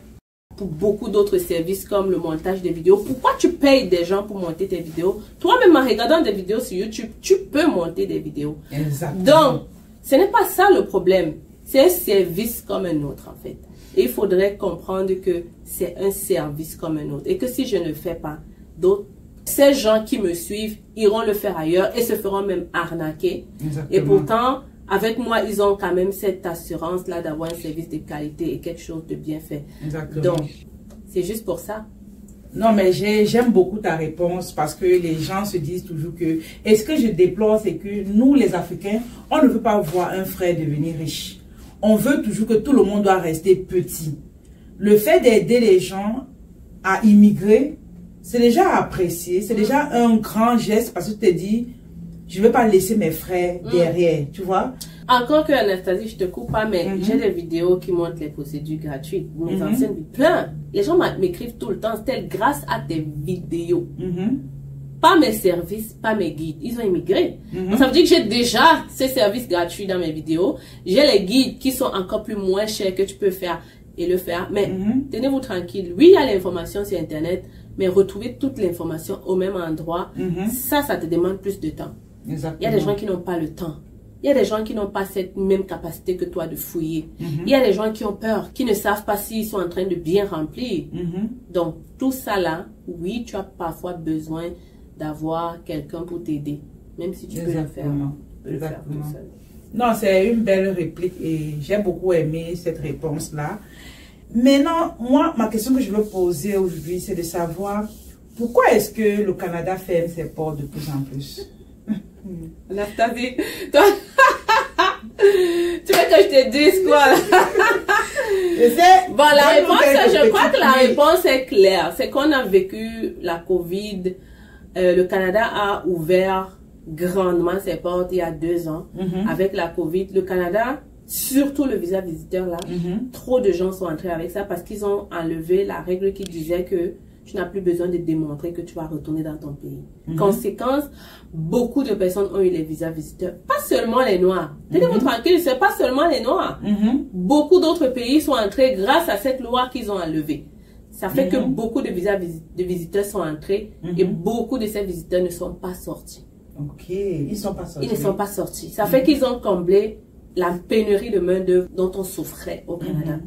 S1: pour beaucoup d'autres services comme le montage des vidéos. Pourquoi tu payes des gens pour monter tes vidéos? Toi-même, en regardant des vidéos sur YouTube, tu peux monter des vidéos.
S2: Exactement.
S1: Donc, ce n'est pas ça le problème. C'est un service comme un autre, en fait. Et il faudrait comprendre que c'est un service comme un autre. Et que si je ne le fais pas, d'autres, ces gens qui me suivent iront le faire ailleurs et se feront même arnaquer.
S2: Exactement.
S1: Et pourtant, avec moi, ils ont quand même cette assurance-là d'avoir un service de qualité et quelque chose de bien fait.
S2: Exactement.
S1: Donc, c'est juste pour ça.
S2: Non, mais j'aime beaucoup ta réponse parce que les gens se disent toujours que... Et ce que je déplore, c'est que nous, les Africains, on ne veut pas voir un frère devenir riche. On veut toujours que tout le monde doit rester petit. Le fait d'aider les gens à immigrer, c'est déjà apprécié. C'est déjà un grand geste parce que tu te dis... Je ne vais pas laisser mes frères derrière, tu vois. Encore que Anastasie, je te coupe pas, mais j'ai des vidéos qui montrent les procédures gratuites. Mes anciennes vidéos, plein. Les gens m'écrivent tout le temps, c'est grâce à tes vidéos. Pas mes services, pas mes guides. Ils ont immigré. Donc, ça veut dire que j'ai déjà ces services gratuits dans mes vidéos. J'ai les guides qui sont encore plus moins chers que tu peux faire et le faire. Mais tenez-vous tranquille. Oui, il y a l'information sur Internet, mais retrouver toute l'information au même endroit, ça te demande plus de temps. Exactement.
S1: Il y a des gens qui n'ont pas le temps. Il y a des gens qui n'ont pas cette même capacité que toi de fouiller. Il y a des gens qui ont peur, qui ne savent pas s'ils sont en train de bien remplir. Donc, tout ça là, oui, tu as parfois besoin d'avoir quelqu'un pour t'aider. Même si tu peux le faire.
S2: Exactement. Tout seul. Non, c'est une belle réplique et j'ai beaucoup aimé cette réponse-là. Maintenant, moi, ma question que je veux poser aujourd'hui, c'est de savoir pourquoi est-ce que le Canada ferme ses portes de plus en plus?
S1: Anastasie, toi, tu veux que je te dise quoi? Bon, la réponse, je crois que la réponse est claire. C'est qu'on a vécu la COVID. Le Canada a ouvert grandement ses portes il y a 2 ans. Avec la COVID, le Canada, surtout le visa visiteur là, trop de gens sont entrés avec ça parce qu'ils ont enlevé la règle qui disait que tu n'as plus besoin de démontrer que tu vas retourner dans ton pays. Conséquence, beaucoup de personnes ont eu les visas visiteurs. Pas seulement les Noirs. Tenez-vous tranquille, c'est pas seulement les Noirs. Beaucoup d'autres pays sont entrés grâce à cette loi qu'ils ont enlevée. Ça fait que beaucoup de visas de visiteurs sont entrés et beaucoup de ces visiteurs ne sont pas sortis.
S2: Ok, ils sont pas sortis.
S1: Ils ne sont pas sortis. Ça fait qu'ils ont comblé la pénurie de main-d'œuvre dont on souffrait au Canada.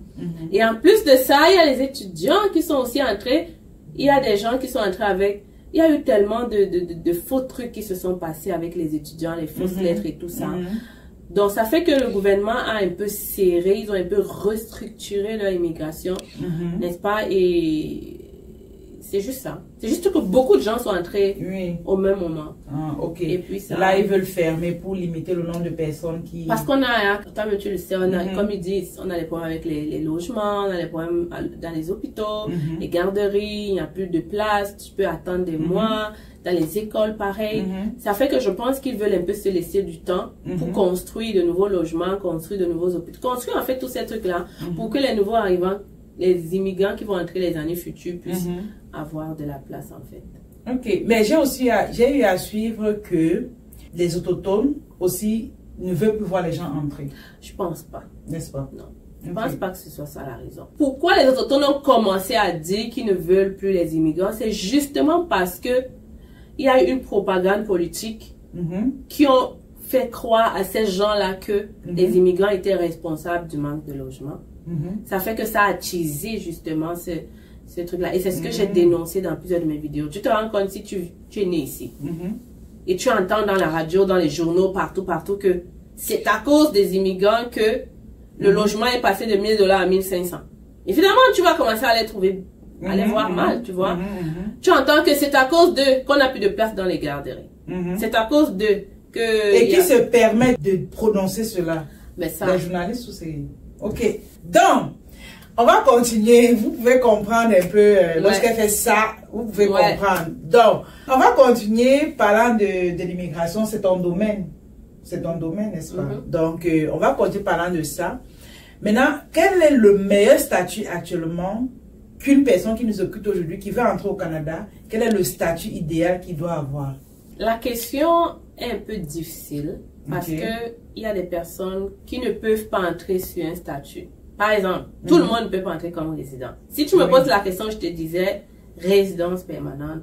S1: Et en plus de ça, il y a les étudiants qui sont aussi entrés. Il y a des gens qui sont entrés avec... Il y a eu tellement de faux trucs qui se sont passés avec les étudiants, les fausses lettres et tout ça. Donc, ça fait que le gouvernement a un peu serré, ils ont un peu restructuré leur immigration, n'est-ce pas? Et c'est juste ça. C'est juste que beaucoup de gens sont entrés au même moment.
S2: Ah, ok.
S1: Et puis ça...
S2: Là, ils veulent fermer pour limiter le nombre de personnes qui...
S1: Parce qu'on a, toi-même tu le sais, on a, comme ils disent, on a des problèmes avec les logements, on a des problèmes dans les hôpitaux, les garderies, il n'y a plus de place, tu peux attendre des mois, dans les écoles pareil. Ça fait que je pense qu'ils veulent un peu se laisser du temps pour construire de nouveaux logements, construire de nouveaux hôpitaux, construire en fait tous ces trucs-là pour que les nouveaux arrivants, les immigrants qui vont entrer les années futures puissent avoir de la place en fait. Ok,
S2: mais j'ai eu à suivre que les autochtones aussi ne veulent plus voir les gens entrer.
S1: Je pense pas.
S2: N'est-ce pas?
S1: Non. Je pense pas que ce soit ça la raison. Pourquoi les autochtones ont commencé à dire qu'ils ne veulent plus les immigrants? C'est justement parce que il y a eu une propagande politique qui ont fait croire à ces gens-là que les immigrants étaient responsables du manque de logement. Ça fait que ça a attisé justement ce truc-là. Et c'est ce que j'ai dénoncé dans plusieurs de mes vidéos. Tu te rends compte si tu es né ici et tu entends dans la radio, dans les journaux, partout que c'est à cause des immigrants que le logement est passé de 1000 $ à 1500. Évidemment, tu vas commencer à les trouver, à les voir mal, tu vois. Tu entends que c'est à cause de qu'on n'a plus de place dans les garderies. C'est à cause de que...
S2: Et qui se permet de prononcer cela?
S1: Mais ça,
S2: les journalistes ou c'est... Ok. Donc, on va continuer. Vous pouvez comprendre un peu lorsqu'elle fait ça. Vous pouvez comprendre. Donc, on va continuer parlant de l'immigration. C'est ton domaine. C'est ton domaine, n'est-ce pas? Donc, on va continuer parlant de ça. Maintenant, quel est le meilleur statut actuellement qu'une personne qui nous occupe aujourd'hui, qui veut entrer au Canada, quel est le statut idéal qu'il doit avoir?
S1: La question est un peu difficile parce que il y a des personnes qui ne peuvent pas entrer sur un statut. Par exemple, tout le monde ne peut pas entrer comme résident. Si tu me poses la question, je te disais résidence permanente.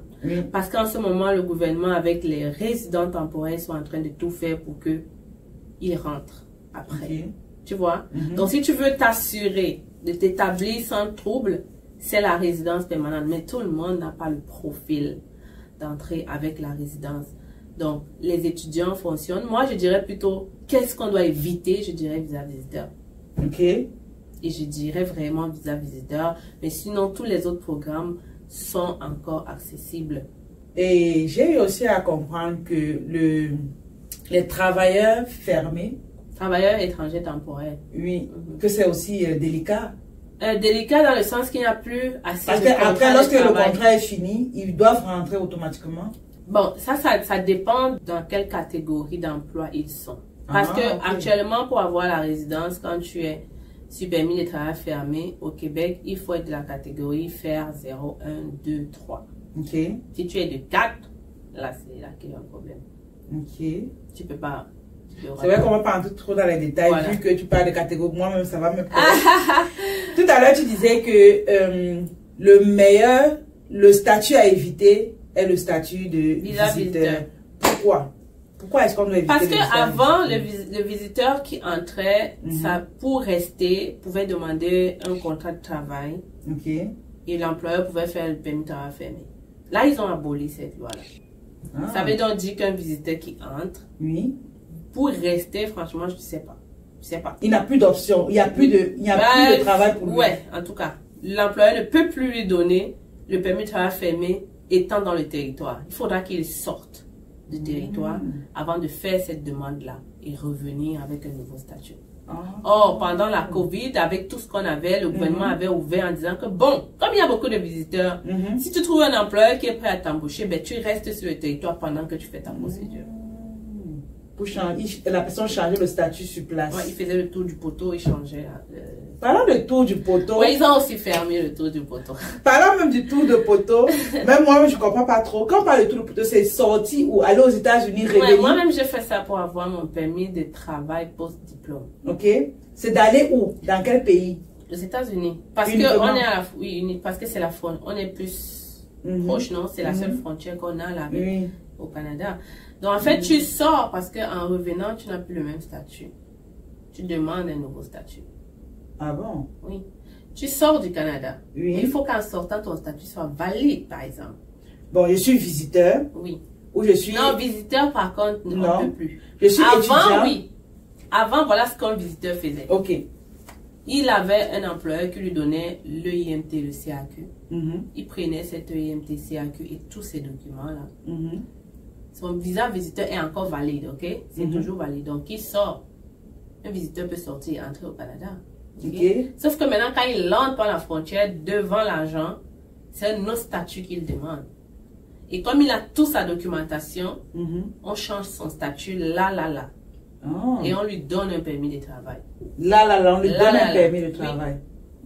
S1: Parce qu'en ce moment, le gouvernement avec les résidents temporaires sont en train de tout faire pour qu'ils rentrent après. Tu vois? Donc, si tu veux t'assurer de t'établir sans trouble, c'est la résidence permanente. Mais tout le monde n'a pas le profil d'entrer avec la résidence. Donc, les étudiants fonctionnent. Moi, je dirais plutôt, qu'est-ce qu'on doit éviter? Je dirais visa visiteur.
S2: Ok.
S1: Et je dirais vraiment visa visiteur. Mais sinon, tous les autres programmes sont encore accessibles.
S2: Et j'ai eu aussi à comprendre que les travailleurs fermés,
S1: travailleurs étrangers temporaires.
S2: Oui, que c'est aussi délicat.
S1: Délicat dans le sens qu'il n'y a plus assez
S2: parce de contrats. Parce qu'après, lorsque le contrat est fini, ils doivent rentrer automatiquement.
S1: Bon, ça dépend dans quelle catégorie d'emploi ils sont. Parce que actuellement, pour avoir la résidence, quand tu es sur permis de travail fermé au Québec, il faut être de la catégorie faire 0, 1, 2, 3.
S2: Ok.
S1: Si tu es de 4, là, c'est là qu'il y a un problème.
S2: Ok.
S1: Tu peux pas.
S2: C'est vrai qu'on va pas entrer trop dans les détails, vu que tu parles de catégorie. Moi-même, ça va me prendre. Tout à l'heure, tu disais que le statut à éviter est le statut de visiteur. Pourquoi? Pourquoi est-ce qu'on doit éviter?
S1: Parce qu'avant, le visiteur qui entrait, ça, pour rester, pouvait demander un contrat de travail.
S2: Ok.
S1: Et l'employeur pouvait faire le permis de travail fermé. Là, ils ont aboli cette loi-là. Ça veut donc dire qu'un visiteur qui entre, pour rester, franchement, je ne sais pas.
S2: Il n'a plus d'option. Il n'y a plus de travail pour lui.
S1: Ouais, en tout cas. L'employeur ne peut plus lui donner le permis de travail fermé étant dans le territoire. Il faudra qu'il sorte du territoire avant de faire cette demande-là et revenir avec un nouveau statut. Or, pendant la COVID, avec tout ce qu'on avait, le gouvernement avait ouvert en disant que bon, comme il y a beaucoup de visiteurs, si tu trouves un employeur qui est prêt à t'embaucher, ben, tu restes sur le territoire pendant que tu fais ta procédure.
S2: Pour changer, la personne changeait le statut sur place.
S1: Ouais, il faisait le tour du poteau, il changeait.
S2: Parlant de tour du poteau.
S1: Ouais, ils ont aussi fermé le tour du poteau.
S2: Parlant même du tour de poteau, même moi, je ne comprends pas trop. Quand on parle de tour de poteau, c'est sorti ou aller aux États-Unis, revenir.
S1: Ouais, moi-même, j'ai fait ça pour avoir mon permis de travail post-diplôme.
S2: Ok. C'est d'aller où? Dans quel pays?
S1: Aux États-Unis. Parce que on est à la, parce que c'est la frontière. On est plus proche, non? C'est la seule frontière qu'on a là au Canada. Donc, en fait, tu sors parce qu'en revenant, tu n'as plus le même statut. Tu demandes un nouveau statut.
S2: Ah bon?
S1: Oui. Tu sors du Canada. Il faut qu'en sortant, ton statut soit valide, par exemple.
S2: Bon, je suis visiteur.
S1: Oui.
S2: Ou je suis...
S1: Non, visiteur, par contre, on ne peut plus.
S2: Je suis étudiant.
S1: Avant, oui. Avant, voilà ce qu'un visiteur faisait.
S2: Ok.
S1: Il avait un employeur qui lui donnait l'EIMT, le CAQ. Il prenait cet EIMT, CAQ et tous ces documents-là. Son visa visiteur est encore valide, ok? C'est toujours valide. Donc, il sort. Un visiteur peut sortir et entrer au Canada. Okay? Sauf que maintenant, quand il entre par la frontière devant l'agent, c'est un autre statut qu'il demande. Et comme il a toute sa documentation, on change son statut là. Et on lui donne un permis de travail.
S2: Là, on lui donne un permis de travail.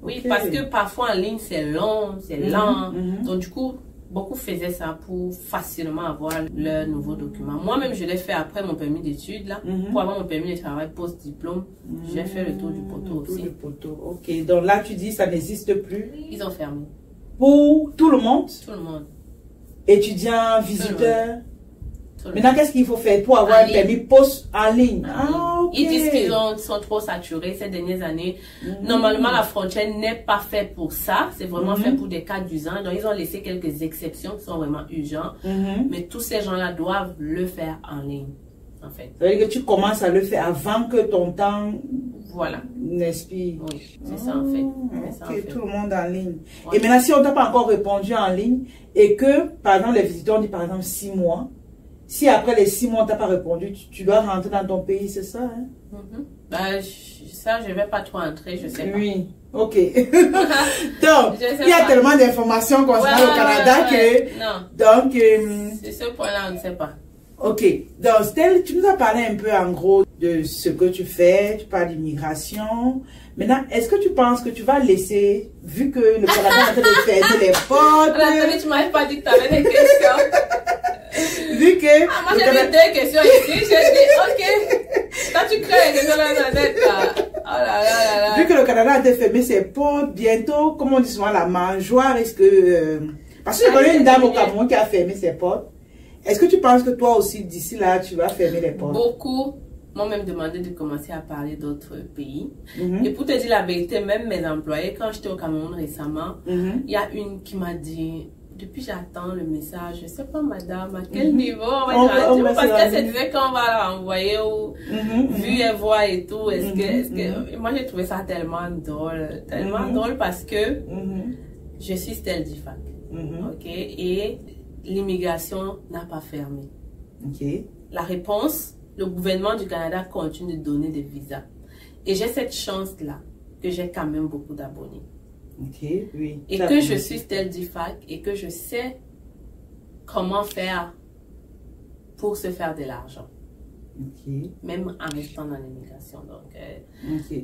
S1: Oui, parce que parfois en ligne, c'est long, c'est lent. Donc, du coup, beaucoup faisaient ça pour facilement avoir leur nouveau document. Moi-même, je l'ai fait après mon permis d'études, là. Pour avoir mon permis de travail post-diplôme, j'ai fait le tour du poteau aussi.
S2: Le poteau, ok. Donc là, tu dis ça n'existe plus.
S1: Ils ont fermé.
S2: Pour tout le monde?
S1: Tout le monde.
S2: Étudiants, visiteurs? Maintenant, qu'est-ce qu'il faut faire pour avoir un permis post en ligne?
S1: Ils disent qu'ils sont trop saturés ces dernières années. Normalement, la frontière n'est pas faite pour ça. C'est vraiment fait pour des cas d'urgence. Donc, ils ont laissé quelques exceptions qui sont vraiment urgentes. Mais tous ces gens-là doivent le faire en ligne, en fait.
S2: Ça veut dire que tu commences à le faire avant que ton temps n'expire.
S1: Oui, c'est ça en fait.
S2: Tout le monde en ligne. Et maintenant, si on ne t'a pas encore répondu en ligne et que, par exemple, les visiteurs ont dit, par exemple, 6 mois, si après les 6 mois, on t'a pas répondu, tu dois rentrer dans ton pays, c'est ça, hein?
S1: Ben, je Ça, je ne vais pas trop entrer, je sais pas.
S2: Oui, ok. Donc, il y a tellement d'informations concernant le Canada que...
S1: Non.
S2: Donc,
S1: c'est ce point-là, on ne sait pas.
S2: Ok. Donc, Stell, tu nous as parlé un peu en gros de ce que tu fais. Tu parles d'immigration. Maintenant, est-ce que tu penses que tu vas laisser, vu que le Canada est en train de fermer les portes...
S1: Nathalie, tu m'avais pas dit que tu avais des questions.
S2: Vu que...
S1: Ah, moi, j'ai mis 2 questions ici. J'ai dit, ok. Quand tu crées les questions dans la tête, là. Oh là là là là.
S2: Vu que le Canada a fermé ses portes, bientôt, comme on dit souvent, la mangeoire risque... Parce que j'ai connu une dame au Cameroun qui a fermé ses portes. Est-ce que tu penses que toi aussi, d'ici là, tu vas fermer les portes?
S1: Beaucoup m'ont même demandé de commencer à parler d'autres pays. Et pour te dire la vérité, même mes employés, quand j'étais au Cameroun récemment, il y a une qui m'a dit... Depuis, j'attends le message. Je ne sais pas, madame, à quel niveau on va parce qu'elle se disait qu'on va l'envoyer ou vu et voir et tout. Moi, j'ai trouvé ça tellement drôle. Tellement drôle parce que je suis Stell Difac. Ok? Et l'immigration n'a pas fermé.
S2: Okay.
S1: La réponse, le gouvernement du Canada continue de donner des visas. Et j'ai cette chance-là que j'ai quand même beaucoup d'abonnés.
S2: Okay, oui.
S1: Et que je suis Stell Difac et que je sais comment faire pour se faire de l'argent.
S2: Okay.
S1: Même en restant dans l'immigration. Donc,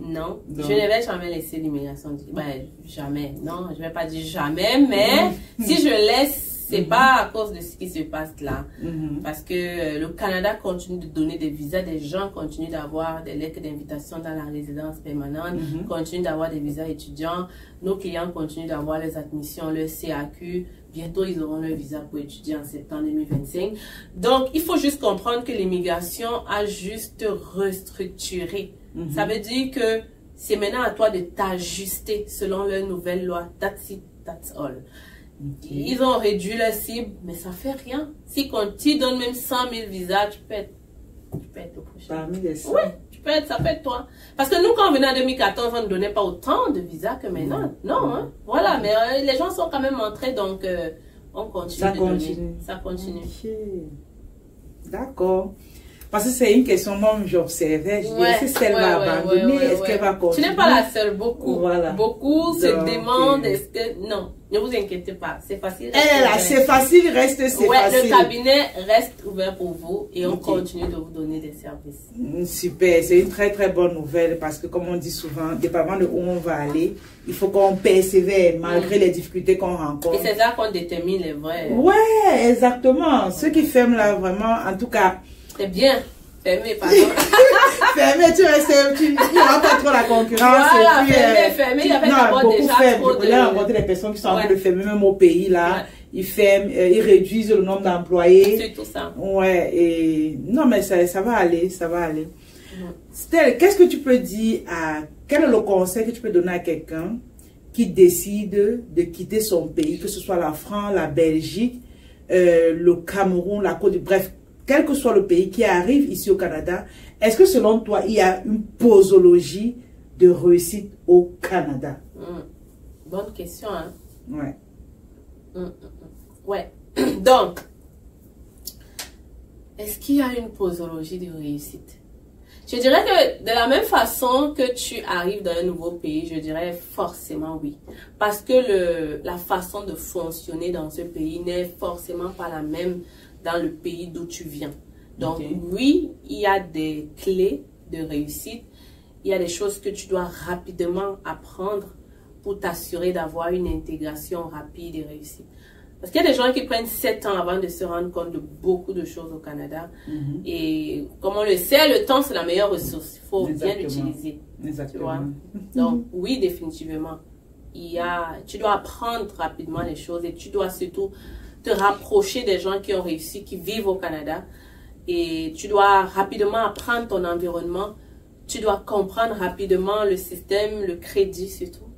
S1: non,
S2: Donc,
S1: je ne vais jamais laisser l'immigration. Ben, jamais. Non, je ne vais pas dire jamais, mais si je laisse, c'est pas à cause de ce qui se passe là. Parce que le Canada continue de donner des visas, des gens continuent d'avoir des lettres d'invitation dans la résidence permanente, continuent d'avoir des visas étudiants, nos clients continuent d'avoir les admissions, le CAQ, bientôt ils auront leur visa pour étudier en septembre 2025. Donc, il faut juste comprendre que l'immigration a juste restructuré. Ça veut dire que c'est maintenant à toi de t'ajuster selon leurs nouvelles lois. That's it, that's all. Ils ont réduit la cible, mais ça fait rien. Si quand tu donnes même 100 000 visas, tu peux être le prochain.
S2: Parmi les 100.
S1: Oui, ça peut être toi. Parce que nous, quand on venait en 2014, on ne donnait pas autant de visas que maintenant. Non, hein? Voilà, mais les gens sont quand même entrés, donc on continue de donner. Ça continue.
S2: Okay. D'accord. Parce que c'est une question, moi, j'observais. Je disais, est-ce qu'elle va abandonner? Est-ce qu'elle va continuer?
S1: Tu n'es pas la seule. Beaucoup.
S2: Voilà.
S1: Beaucoup se demandent, est-ce que... Non, ne vous inquiétez pas. C'est facile.
S2: C'est facile, c'est facile.
S1: Le cabinet reste ouvert pour vous et on continue de vous donner des services.
S2: Super. C'est une très, très bonne nouvelle parce que, comme on dit souvent, dépendamment de où on va aller, il faut qu'on persévère malgré les difficultés qu'on rencontre.
S1: Et c'est ça qu'on détermine les vrais.
S2: Ouais, exactement. Ceux qui ferment là, vraiment, en tout cas...
S1: C'est bien. Fermé, pardon.
S2: Fermé, tu n'auras pas trop la concurrence.
S1: Voilà, fermé. Il y avait d'abord déjà trop de...
S2: Il y a rencontré des personnes qui sont en train de fermer, même au pays, là. Ils ferment, ils réduisent le nombre d'employés.
S1: C'est tout ça.
S2: Ouais, et... Non, mais ça va aller, ça va aller. Stell, qu'est-ce que tu peux dire à... Quel est le conseil que tu peux donner à quelqu'un qui décide de quitter son pays, que ce soit la France, la Belgique, le Cameroun, la Côte d'Ivoire, bref, quel que soit le pays qui arrive ici au Canada, est-ce que selon toi, il y a une posologie de réussite au Canada?
S1: Bonne question, hein?
S2: Ouais.
S1: Ouais. Donc, est-ce qu'il y a une posologie de réussite? Je dirais que de la même façon que tu arrives dans un nouveau pays, je dirais forcément oui. Parce que la façon de fonctionner dans ce pays n'est forcément pas la même dans le pays d'où tu viens. Donc oui, il y a des clés de réussite. Il y a des choses que tu dois rapidement apprendre pour t'assurer d'avoir une intégration rapide et réussie. Parce qu'il y a des gens qui prennent 7 ans avant de se rendre compte de beaucoup de choses au Canada. Et comme on le sait, le temps, c'est la meilleure ressource. Il faut bien l'utiliser.
S2: Exactement.
S1: Donc, oui, définitivement. Tu dois apprendre rapidement les choses et tu dois surtout te rapprocher des gens qui ont réussi, qui vivent au Canada. Et tu dois rapidement apprendre ton environnement. Tu dois comprendre rapidement le système, le crédit surtout.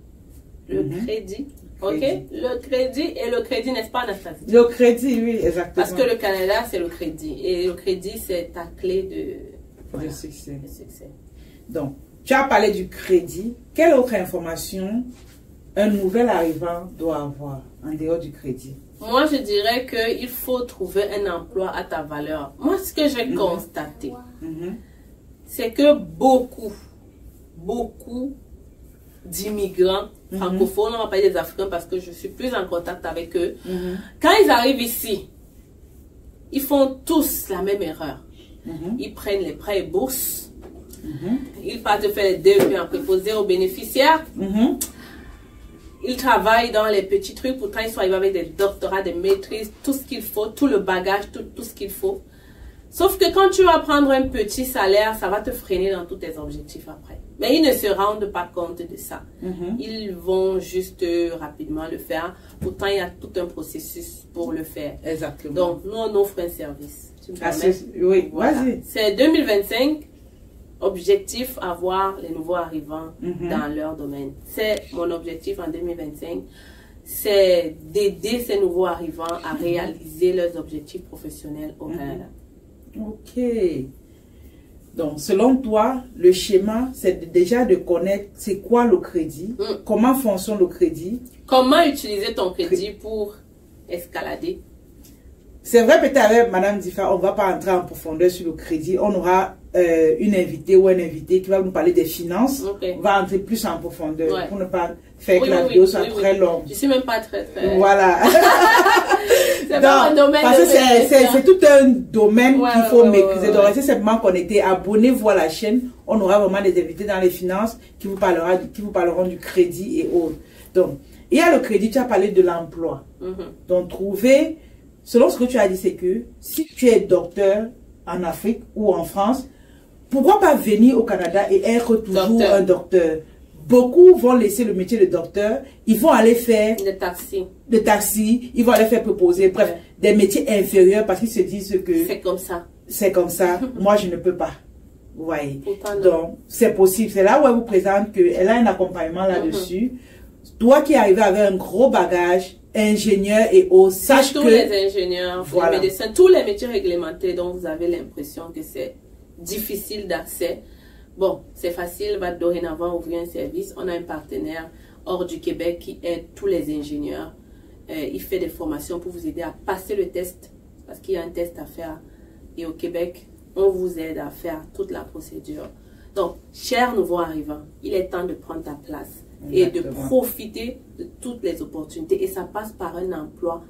S1: Le crédit. Ok, le crédit, n'est-ce pas, Anastasie?
S2: Le crédit, oui, exactement.
S1: Parce que le Canada, c'est le crédit. Et le crédit, c'est ta clé de
S2: succès.
S1: succès.
S2: Donc, tu as parlé du crédit. Quelle autre information un nouvel arrivant doit avoir en dehors du crédit?
S1: Moi, je dirais qu'il faut trouver un emploi à ta valeur. Moi, ce que j'ai constaté, c'est que beaucoup beaucoup d'immigrants francophones, on va parler des Africains parce que je suis plus en contact avec eux. Quand ils arrivent ici, ils font tous la même erreur. Ils prennent les prêts et bourses. Ils partent faire les DEP en préposé aux bénéficiaires. Ils travaillent dans les petits trucs. Pourtant, ils sont arrivés avec des doctorats, des maîtrises, tout ce qu'il faut, tout le bagage, tout ce qu'il faut. Sauf que quand tu vas prendre un petit salaire, ça va te freiner dans tous tes objectifs après. Mais ils ne se rendent pas compte de ça. Ils vont juste rapidement le faire. Pourtant, il y a tout un processus pour le faire.
S2: Exactement.
S1: Donc, nous, on offre un service. Tu me
S2: oui,
S1: voilà.
S2: Vas-y.
S1: C'est 2025. Objectif, avoir les nouveaux arrivants dans leur domaine. C'est mon objectif en 2025. C'est d'aider ces nouveaux arrivants à réaliser leurs objectifs professionnels au Canada.
S2: Ok. Donc, selon toi, le schéma, c'est déjà de connaître c'est quoi le crédit, comment fonctionne le crédit.
S1: Comment utiliser ton crédit pour escalader.
S2: C'est vrai, peut-être avec Madame Difa, on ne va pas entrer en profondeur sur le crédit. On aura une invitée ou un invité qui va nous parler des finances. On va entrer plus en profondeur pour ne pas faire que la vidéo soit très longue.
S1: Je ne suis même pas très...
S2: Voilà.
S1: C'est pas un domaine.
S2: Parce que c'est tout un domaine qu'il faut maîtriser. Donc, restez simplement connecté. Abonnez-vous à la chaîne. On aura vraiment des invités dans les finances qui vous parleront du crédit et autres. Donc, il y a le crédit, tu as parlé de l'emploi. Donc, trouver... Selon ce que tu as dit, c'est que si tu es docteur en Afrique ou en France, pourquoi pas venir au Canada et être toujours un docteur? Beaucoup vont laisser le métier de docteur, ils vont aller faire le taxi, ils vont aller faire proposer, bref, des métiers inférieurs parce qu'ils se disent que
S1: c'est comme ça.
S2: C'est comme ça, moi je ne peux pas. Vous voyez. Donc, c'est possible. C'est là où elle vous présente qu'elle a un accompagnement là-dessus. Toi qui es arrivé avec un gros bagage, ingénieur et autres, sache que...
S1: Tous les ingénieurs, les médecins, tous les métiers réglementés dont vous avez l'impression que c'est difficile d'accès. Bon, c'est facile, va dorénavant ouvrir un service. On a un partenaire hors du Québec qui aide tous les ingénieurs. Il fait des formations pour vous aider à passer le test, parce qu'il y a un test à faire. Et au Québec, on vous aide à faire toute la procédure. Donc, chers nouveaux arrivants, il est temps de prendre ta place. Et de profiter de toutes les opportunités. Et ça passe par un emploi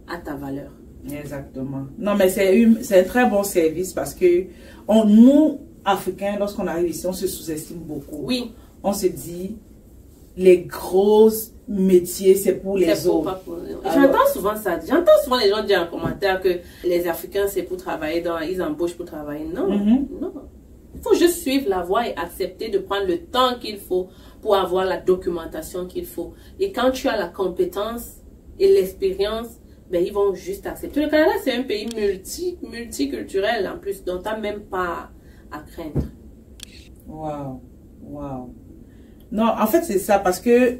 S1: à ta valeur.
S2: Exactement. Non, mais c'est un très bon service parce que nous, Africains, lorsqu'on arrive ici, on se sous-estime beaucoup.
S1: Oui.
S2: On se dit, les gros métiers, c'est pour les autres.
S1: J'entends souvent ça. J'entends souvent les gens dire en commentaire que les Africains, c'est pour travailler ils embauchent pour travailler. Non, non. Il faut juste suivre la voie et accepter de prendre le temps qu'il faut pour avoir la documentation qu'il faut. Et quand tu as la compétence et l'expérience, ben, ils vont juste accepter. Le Canada, c'est un pays multiculturel en plus, dont tu n'as même pas à craindre.
S2: Waouh, waouh. Non, en fait, c'est ça, parce que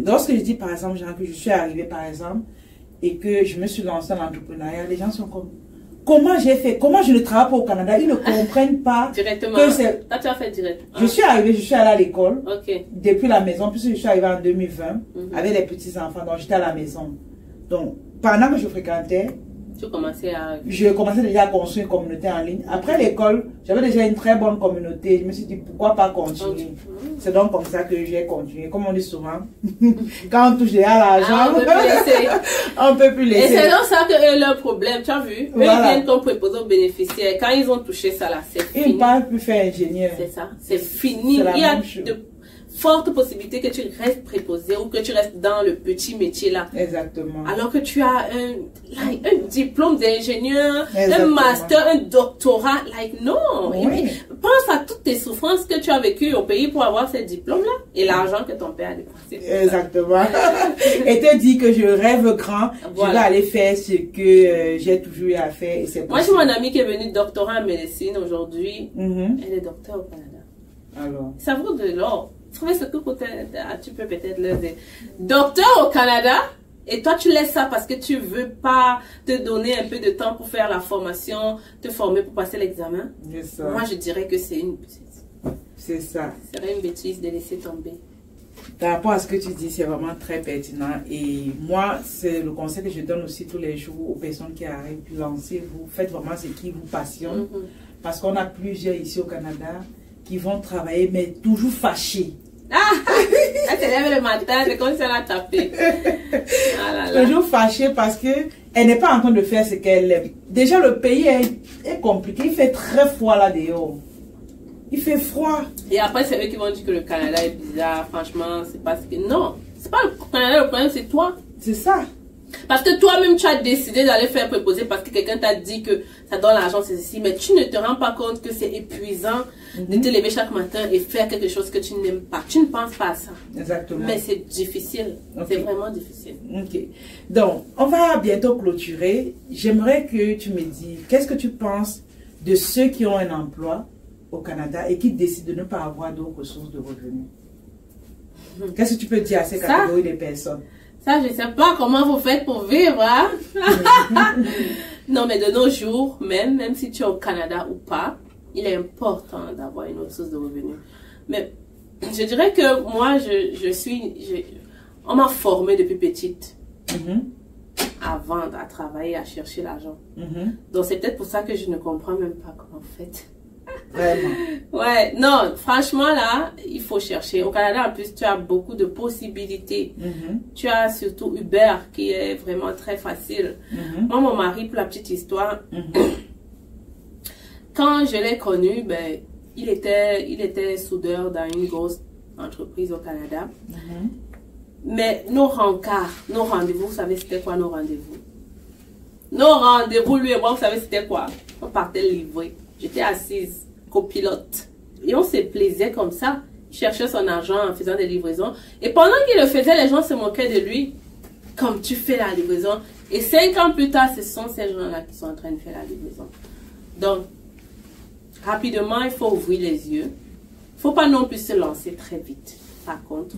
S2: lorsque je dis, par exemple, genre, que je suis arrivée, par exemple, et que je me suis lancée dans l'entrepreneuriat, les gens sont comme... Comment j'ai fait? Comment je ne travaille pas au Canada? Ils ne comprennent pas.
S1: Directement. Toi, tu as fait directement.
S2: Je suis arrivée, je suis allée à l'école.
S1: Ok.
S2: Depuis la maison, puisque je suis arrivée en 2020 avec les petits-enfants. Donc, j'étais à la maison. Donc, pendant que je fréquentais, je commençais déjà à construire une communauté en ligne. Après l'école, j'avais déjà une très bonne communauté. Je me suis dit, pourquoi pas continuer? C'est donc comme ça que j'ai continué. Comme on dit souvent, quand on touche déjà l'argent, on ne peut plus laisser.
S1: Et c'est donc ça que est leur problème, tu as vu? Eux, ils viennent comme préposés aux bénéficiaires. Quand ils ont touché ça là, c'est fini.
S2: Ils ne peuvent plus faire ingénieur.
S1: C'est ça, c'est fini. Il y a de fortes possibilités que tu restes préposé ou que tu restes dans le petit métier là.
S2: Exactement.
S1: Alors que tu as un diplôme d'ingénieur, un master, un doctorat. Non.
S2: Oui.
S1: Pense à toutes tes souffrances que tu as vécues au pays pour avoir ces diplômes-là et l'argent que ton père a dépensé.
S2: Exactement. Et te dis que je rêve grand, je vais aller faire ce que j'ai toujours eu à faire.
S1: Moi, j'ai mon amie qui est venue doctorat en médecine aujourd'hui. Elle est docteur au Canada.
S2: Alors.
S1: Ça vaut de l'or. Trouvez ce que tu peux peut-être le dire. Docteur au Canada, et toi tu laisses ça parce que tu veux pas te donner un peu de temps pour faire la formation, te former pour passer l'examen. Moi je dirais que c'est une bêtise.
S2: C'est ça.
S1: Ce serait une bêtise de laisser tomber.
S2: Par rapport à ce que tu dis, c'est vraiment très pertinent. Et moi, c'est le conseil que je donne aussi tous les jours aux personnes qui arrivent. Lancez-vous, faites vraiment ce qui vous passionne. Parce qu'on a plusieurs ici au Canada qui vont travailler, mais toujours fâchés.
S1: Elle se lève le matin, c'est comme si elle a tapé.
S2: Toujours fâchée parce que elle n'est pas en train de faire ce qu'elle aime. Déjà, le pays est compliqué. Il fait très froid là dehors. Il fait froid.
S1: Et après, c'est eux qui vont dire que le Canada est bizarre. Franchement, c'est parce que... Non, c'est pas le Canada, le problème, c'est toi.
S2: C'est ça.
S1: Parce que toi-même, tu as décidé d'aller faire préposer parce que quelqu'un t'a dit que ça donne l'argent, c'est ceci. Mais tu ne te rends pas compte que c'est épuisant de te lever chaque matin et faire quelque chose que tu n'aimes pas. Tu ne penses pas à ça.
S2: Exactement.
S1: Mais c'est difficile. C'est vraiment difficile.
S2: Ok. Donc, on va bientôt clôturer. J'aimerais que tu me dises, qu'est-ce que tu penses de ceux qui ont un emploi au Canada et qui décident de ne pas avoir d'autres sources de revenus? Qu'est-ce que tu peux dire à ces catégories de personnes?
S1: Ça, je ne sais pas comment vous faites pour vivre, hein? Non, mais de nos jours, même si tu es au Canada ou pas, il est important d'avoir une autre source de revenus. Mais je dirais que moi, on m'a formée depuis petite à vendre, à travailler, à chercher l'argent. Donc, c'est peut-être pour ça que je ne comprends même pas comment vous faites.
S2: Vraiment.
S1: Ouais, non, franchement là, il faut chercher. Au Canada, en plus, tu as beaucoup de possibilités. Tu as surtout Uber qui est vraiment très facile. Moi, mon mari, pour la petite histoire, quand je l'ai connu, ben, il était soudeur dans une grosse entreprise au Canada. Mais nos rencarts, nos rendez-vous, vous savez c'était quoi nos rendez-vous? Nos rendez-vous, lui et moi, vous savez c'était quoi? On partait livrer. J'étais assise, copilote. Et on se plaisait comme ça. Il cherchait son argent en faisant des livraisons. Et pendant qu'il le faisait, les gens se moquaient de lui. Comme tu fais la livraison. Et 5 ans plus tard, ce sont ces gens-là qui sont en train de faire la livraison. Donc, rapidement, il faut ouvrir les yeux. Il ne faut pas non plus se lancer très vite. Par contre,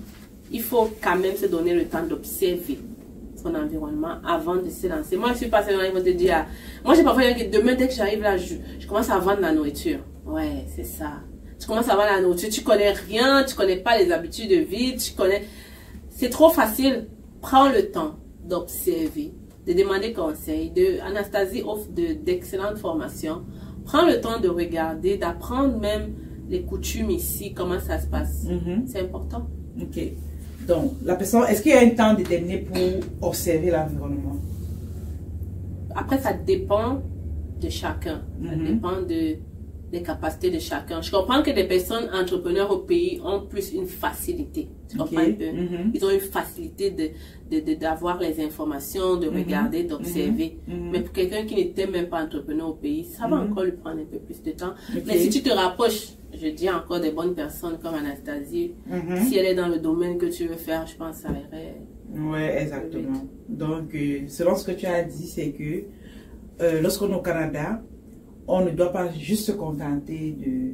S1: il faut quand même se donner le temps d'observer son environnement avant de se lancer. Moi, je suis passée dans les mots de dire, moi, j'ai parfois dit que demain, dès que j'arrive là, je commence à vendre la nourriture. Ouais, c'est ça. Tu commences à vendre la nourriture, tu connais rien, tu connais pas les habitudes de vie, tu connais... C'est trop facile. Prends le temps d'observer, de demander conseil. Anastasie offre d'excellentes formations. Prends le temps de regarder, d'apprendre même les coutumes ici, comment ça se passe. C'est important.
S2: Ok. Donc, la personne, est-ce qu'il y a un temps déterminé pour observer l'environnement?
S1: Après, ça dépend de chacun. Ça dépend des capacités de chacun. Je comprends que des personnes entrepreneurs au pays ont plus une facilité. Tu comprends un peu? Ils ont une facilité d'avoir les informations, de regarder, d'observer. Mais pour quelqu'un qui n'était même pas entrepreneur au pays, ça va encore lui prendre un peu plus de temps. Mais si tu te rapproches, je dis encore des bonnes personnes comme Anastasie, si elle est dans le domaine que tu veux faire, je pense que ça irait.
S2: Oui, exactement. Donc, selon ce que tu as dit, c'est que lorsqu'on est au Canada, on ne doit pas juste se contenter de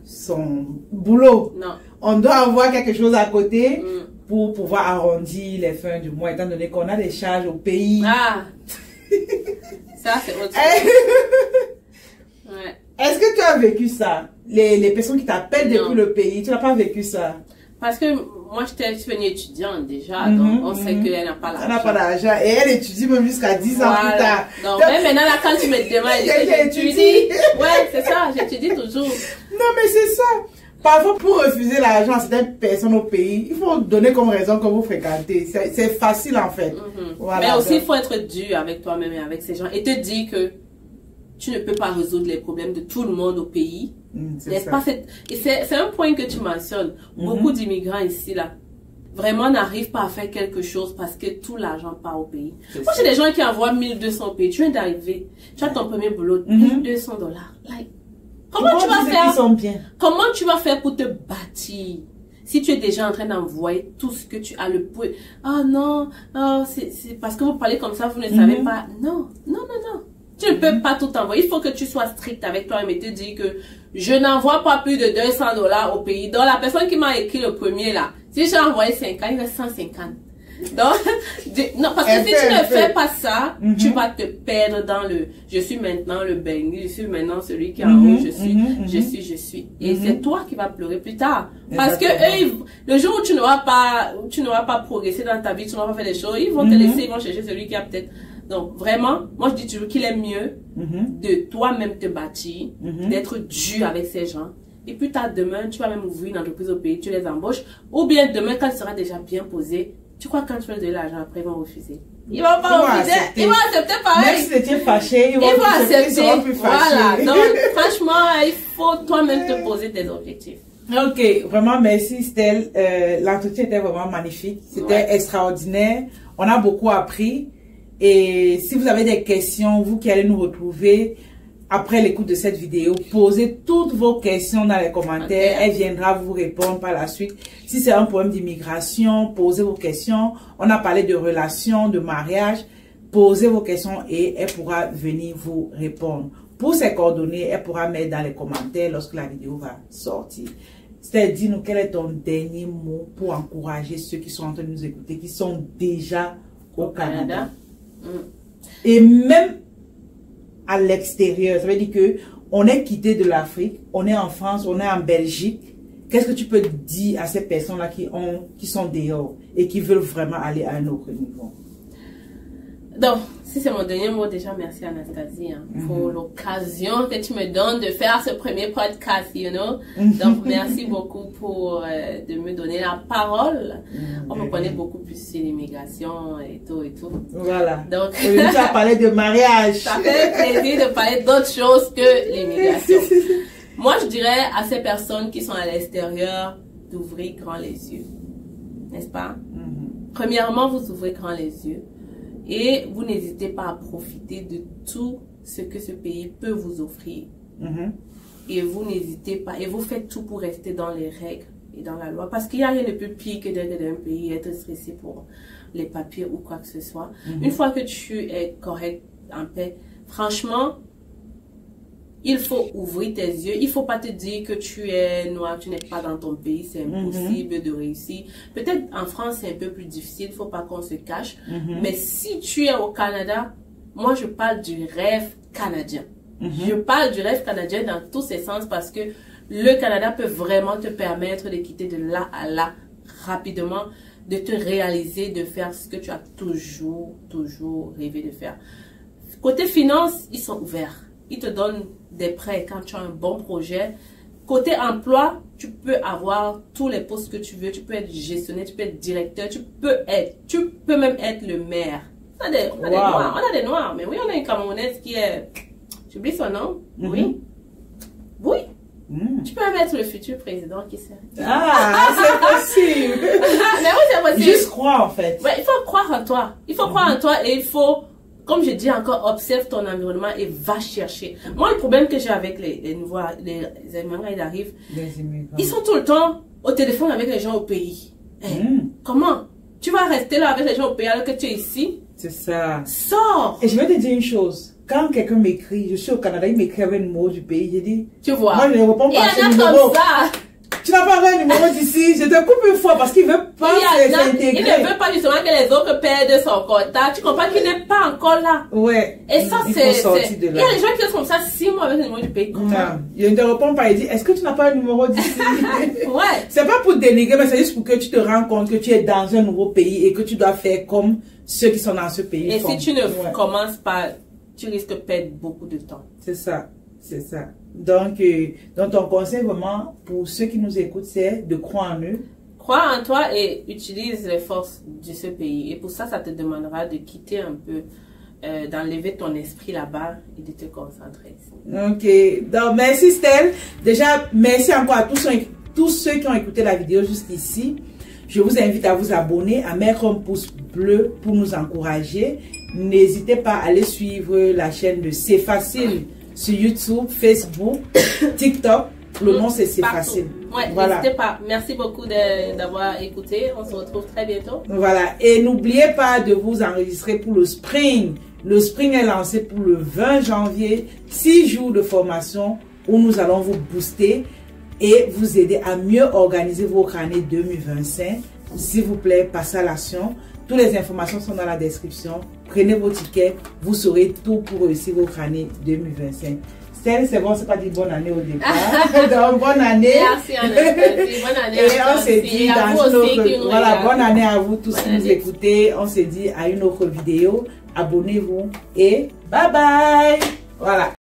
S2: son boulot.
S1: Non.
S2: On doit avoir quelque chose à côté pour pouvoir arrondir les fins du mois, étant donné qu'on a des charges au pays.
S1: Ah! Ça, c'est autre chose. Ouais.
S2: Est-ce que tu as vécu ça? Les personnes qui t'appellent depuis le pays, tu n'as pas vécu ça?
S1: Parce que moi, je suis venue étudiante déjà, donc on sait qu'elle n'a pas l'argent.
S2: Elle n'a pas d'argent et elle étudie même jusqu'à 10 ans plus tard.
S1: Donc, même maintenant, là, quand tu me demandes, j'étudie. Ouais, c'est ça, j'étudie toujours.
S2: Non, mais c'est ça. Parfois, pour refuser l'argent à certaines personnes au pays, il faut donner comme raison que vous fréquentez. C'est facile en fait.
S1: Voilà, mais aussi, il faut être dur avec toi-même et avec ces gens et te dire que tu ne peux pas résoudre les problèmes de tout le monde au pays. N'est-ce pas? Et c'est un point que tu mentionnes. Beaucoup d'immigrants ici, là, vraiment n'arrivent pas à faire quelque chose parce que tout l'argent part au pays. Moi, j'ai des gens qui envoient 1200 au pays. Tu viens d'arriver, tu as ton premier boulot, $1200. Like, comment tu vas faire? Comment tu vas faire pour te bâtir? Si tu es déjà en train d'envoyer tout ce que tu as le point. Ah non, oh, c'est parce que vous parlez comme ça, vous ne savez pas. Non, non, non, non. Tu ne peux pas tout envoyer. Il faut que tu sois strict avec toi-même et te dire que je n'envoie pas plus de $200 au pays. Donc, la personne qui m'a écrit le premier là, si j'ai envoyé 50, il reste 150. Donc, non, parce que si tu ne fais pas ça, tu vas te perdre dans le je suis maintenant le Bengi, je suis maintenant celui qui est en haut, je suis. Et c'est toi qui vas pleurer plus tard. Parce que eux, le jour où tu n'auras pas progressé dans ta vie, tu n'auras pas fait des choses, ils vont te laisser, ils vont chercher celui qui a peut-être. Donc, vraiment, moi, je dis toujours qu'il est mieux de toi-même te bâtir, d'être dur avec ces gens, et plus tard demain, tu vas même ouvrir une entreprise au pays, tu les embauches, ou bien demain, quand tu seras déjà bien posé, tu crois que quand tu vas donner l'argent, après, ils vont refuser. Ils vont pas refuser, ils vont accepter pareil.
S2: Même si c'était fâché, ils vont
S1: accepter.
S2: Plus
S1: voilà, donc franchement, il faut toi-même te poser tes objectifs.
S2: Ok, vraiment merci Stell. L'entretien était vraiment magnifique, c'était extraordinaire. On a beaucoup appris. Et si vous avez des questions, vous qui allez nous retrouver après l'écoute de cette vidéo, posez toutes vos questions dans les commentaires. Elle viendra vous répondre par la suite. Si c'est un problème d'immigration, posez vos questions. On a parlé de relations, de mariage. Posez vos questions et elle pourra venir vous répondre. Pour ses coordonnées, elle pourra mettre dans les commentaires lorsque la vidéo va sortir. C'est-à-dire, dis-nous quel est ton dernier mot pour encourager ceux qui sont en train de nous écouter, qui sont déjà au Canada. Et même à l'extérieur, ça veut dire que on est quitté de l'Afrique, on est en France, on est en Belgique. Qu'est-ce que tu peux dire à ces personnes-là qui sont dehors et qui veulent vraiment aller à un autre niveau?
S1: Donc, si c'est mon dernier mot, déjà merci Anastasie pour l'occasion que tu me donnes de faire ce premier podcast, you know. Donc, merci beaucoup pour de me donner la parole. On me connaît beaucoup plus sur l'immigration et tout et tout.
S2: Voilà.
S1: Donc,
S2: tu as parlé de mariage.
S1: Ça fait plaisir de parler d'autres choses que l'immigration. Moi, je dirais à ces personnes qui sont à l'extérieur d'ouvrir grand les yeux. N'est-ce pas? Premièrement, vous ouvrez grand les yeux. Et vous n'hésitez pas à profiter de tout ce que ce pays peut vous offrir. Et vous n'hésitez pas. Et vous faites tout pour rester dans les règles et dans la loi. Parce qu'il n'y a rien de plus pire que d'être dans un pays et être stressé pour les papiers ou quoi que ce soit. Une fois que tu es correct, en paix, franchement, il faut ouvrir tes yeux. Il ne faut pas te dire que tu es noir, tu n'es pas dans ton pays, c'est impossible de réussir. Peut-être en France, c'est un peu plus difficile, il ne faut pas qu'on se cache. Mais si tu es au Canada, moi je parle du rêve canadien. Je parle du rêve canadien dans tous ses sens parce que le Canada peut vraiment te permettre de quitter de là à là rapidement, de te réaliser, de faire ce que tu as toujours rêvé de faire. Côté finance, ils sont ouverts. Ils te donnent des prêts quand tu as un bon projet. Côté emploi, tu peux avoir tous les postes que tu veux. Tu peux être gestionnaire, tu peux être directeur, tu peux même être le maire. On a des noirs, on a des noirs. Mais oui, on a une Camerounaise qui est... J'oublie son nom. Oui. Tu peux même être le futur président, qui sait.
S2: Ah, c'est possible.
S1: Mais oui, c'est possible.
S2: Juste croire en fait.
S1: Ouais, il faut croire en toi. Il faut croire en toi et il faut... Comme je dis encore, observe ton environnement et va chercher. Moi, le problème que j'ai avec les immigrants, ils arrivent, ils sont tout le temps au téléphone avec les gens au pays. Comment? Tu vas rester là avec les gens au pays alors que tu es ici?
S2: C'est ça.
S1: Sors!
S2: Et je vais te dire une chose. Quand quelqu'un m'écrit, je suis au Canada, il m'écrit avec le numéro du pays, j'ai dit...
S1: Tu vois?
S2: Moi, je ne réponds pas à ce numéro. Comme ça. Tu n'as pas un numéro d'ici, je te coupe une fois parce qu'il ne veut pas s'intégrer.
S1: Il ne veut pas justement que les autres perdent son contact. Tu comprends qu'il n'est pas encore là.
S2: Ouais.
S1: Et ça, c'est... Il y a des gens qui sont comme ça 6 mois avec le numéro du pays.
S2: Non. Je ne te réponds pas. Il dit, est-ce que tu n'as pas un numéro d'ici?
S1: Ouais.
S2: C'est pas pour te dénigrer, mais c'est juste pour que tu te rends compte que tu es dans un nouveau pays et que tu dois faire comme ceux qui sont dans ce pays.
S1: Et si tu ne commences pas, tu risques de perdre beaucoup de temps.
S2: C'est ça. C'est ça. Donc ton conseil vraiment pour ceux qui nous écoutent, c'est de croire en eux.
S1: Crois en toi et utilise les forces de ce pays. Et pour ça, ça te demandera de quitter un peu, d'enlever ton esprit là-bas et de te concentrer ici.
S2: Ok. Donc, merci Stell. Déjà, merci encore à tous ceux qui ont écouté la vidéo jusqu'ici. Je vous invite à vous abonner, à mettre un pouce bleu pour nous encourager. N'hésitez pas à aller suivre la chaîne de C'est Facile sur YouTube, Facebook, TikTok. Le nom c'est Facile.
S1: Ouais, voilà. N'hésitez pas. Merci beaucoup d'avoir écouté. On se retrouve très bientôt.
S2: Voilà. Et n'oubliez pas de vous enregistrer pour le Spring. Le Spring est lancé pour le 20 janvier. 6 jours de formation où nous allons vous booster et vous aider à mieux organiser votre année 2025. S'il vous plaît, passez à l'action. Toutes les informations sont dans la description. Prenez vos tickets. Vous saurez tout pour réussir votre année 2025. C'est bon, c'est pas dit bonne année au départ. Donc, bonne année.
S1: Merci, Anastasie. Bonne année.
S2: Et on s'est dit dans une autre... Voilà, bonne année à vous tous qui nous écoutez. On s'est dit à une autre vidéo. Abonnez-vous et bye bye. Voilà.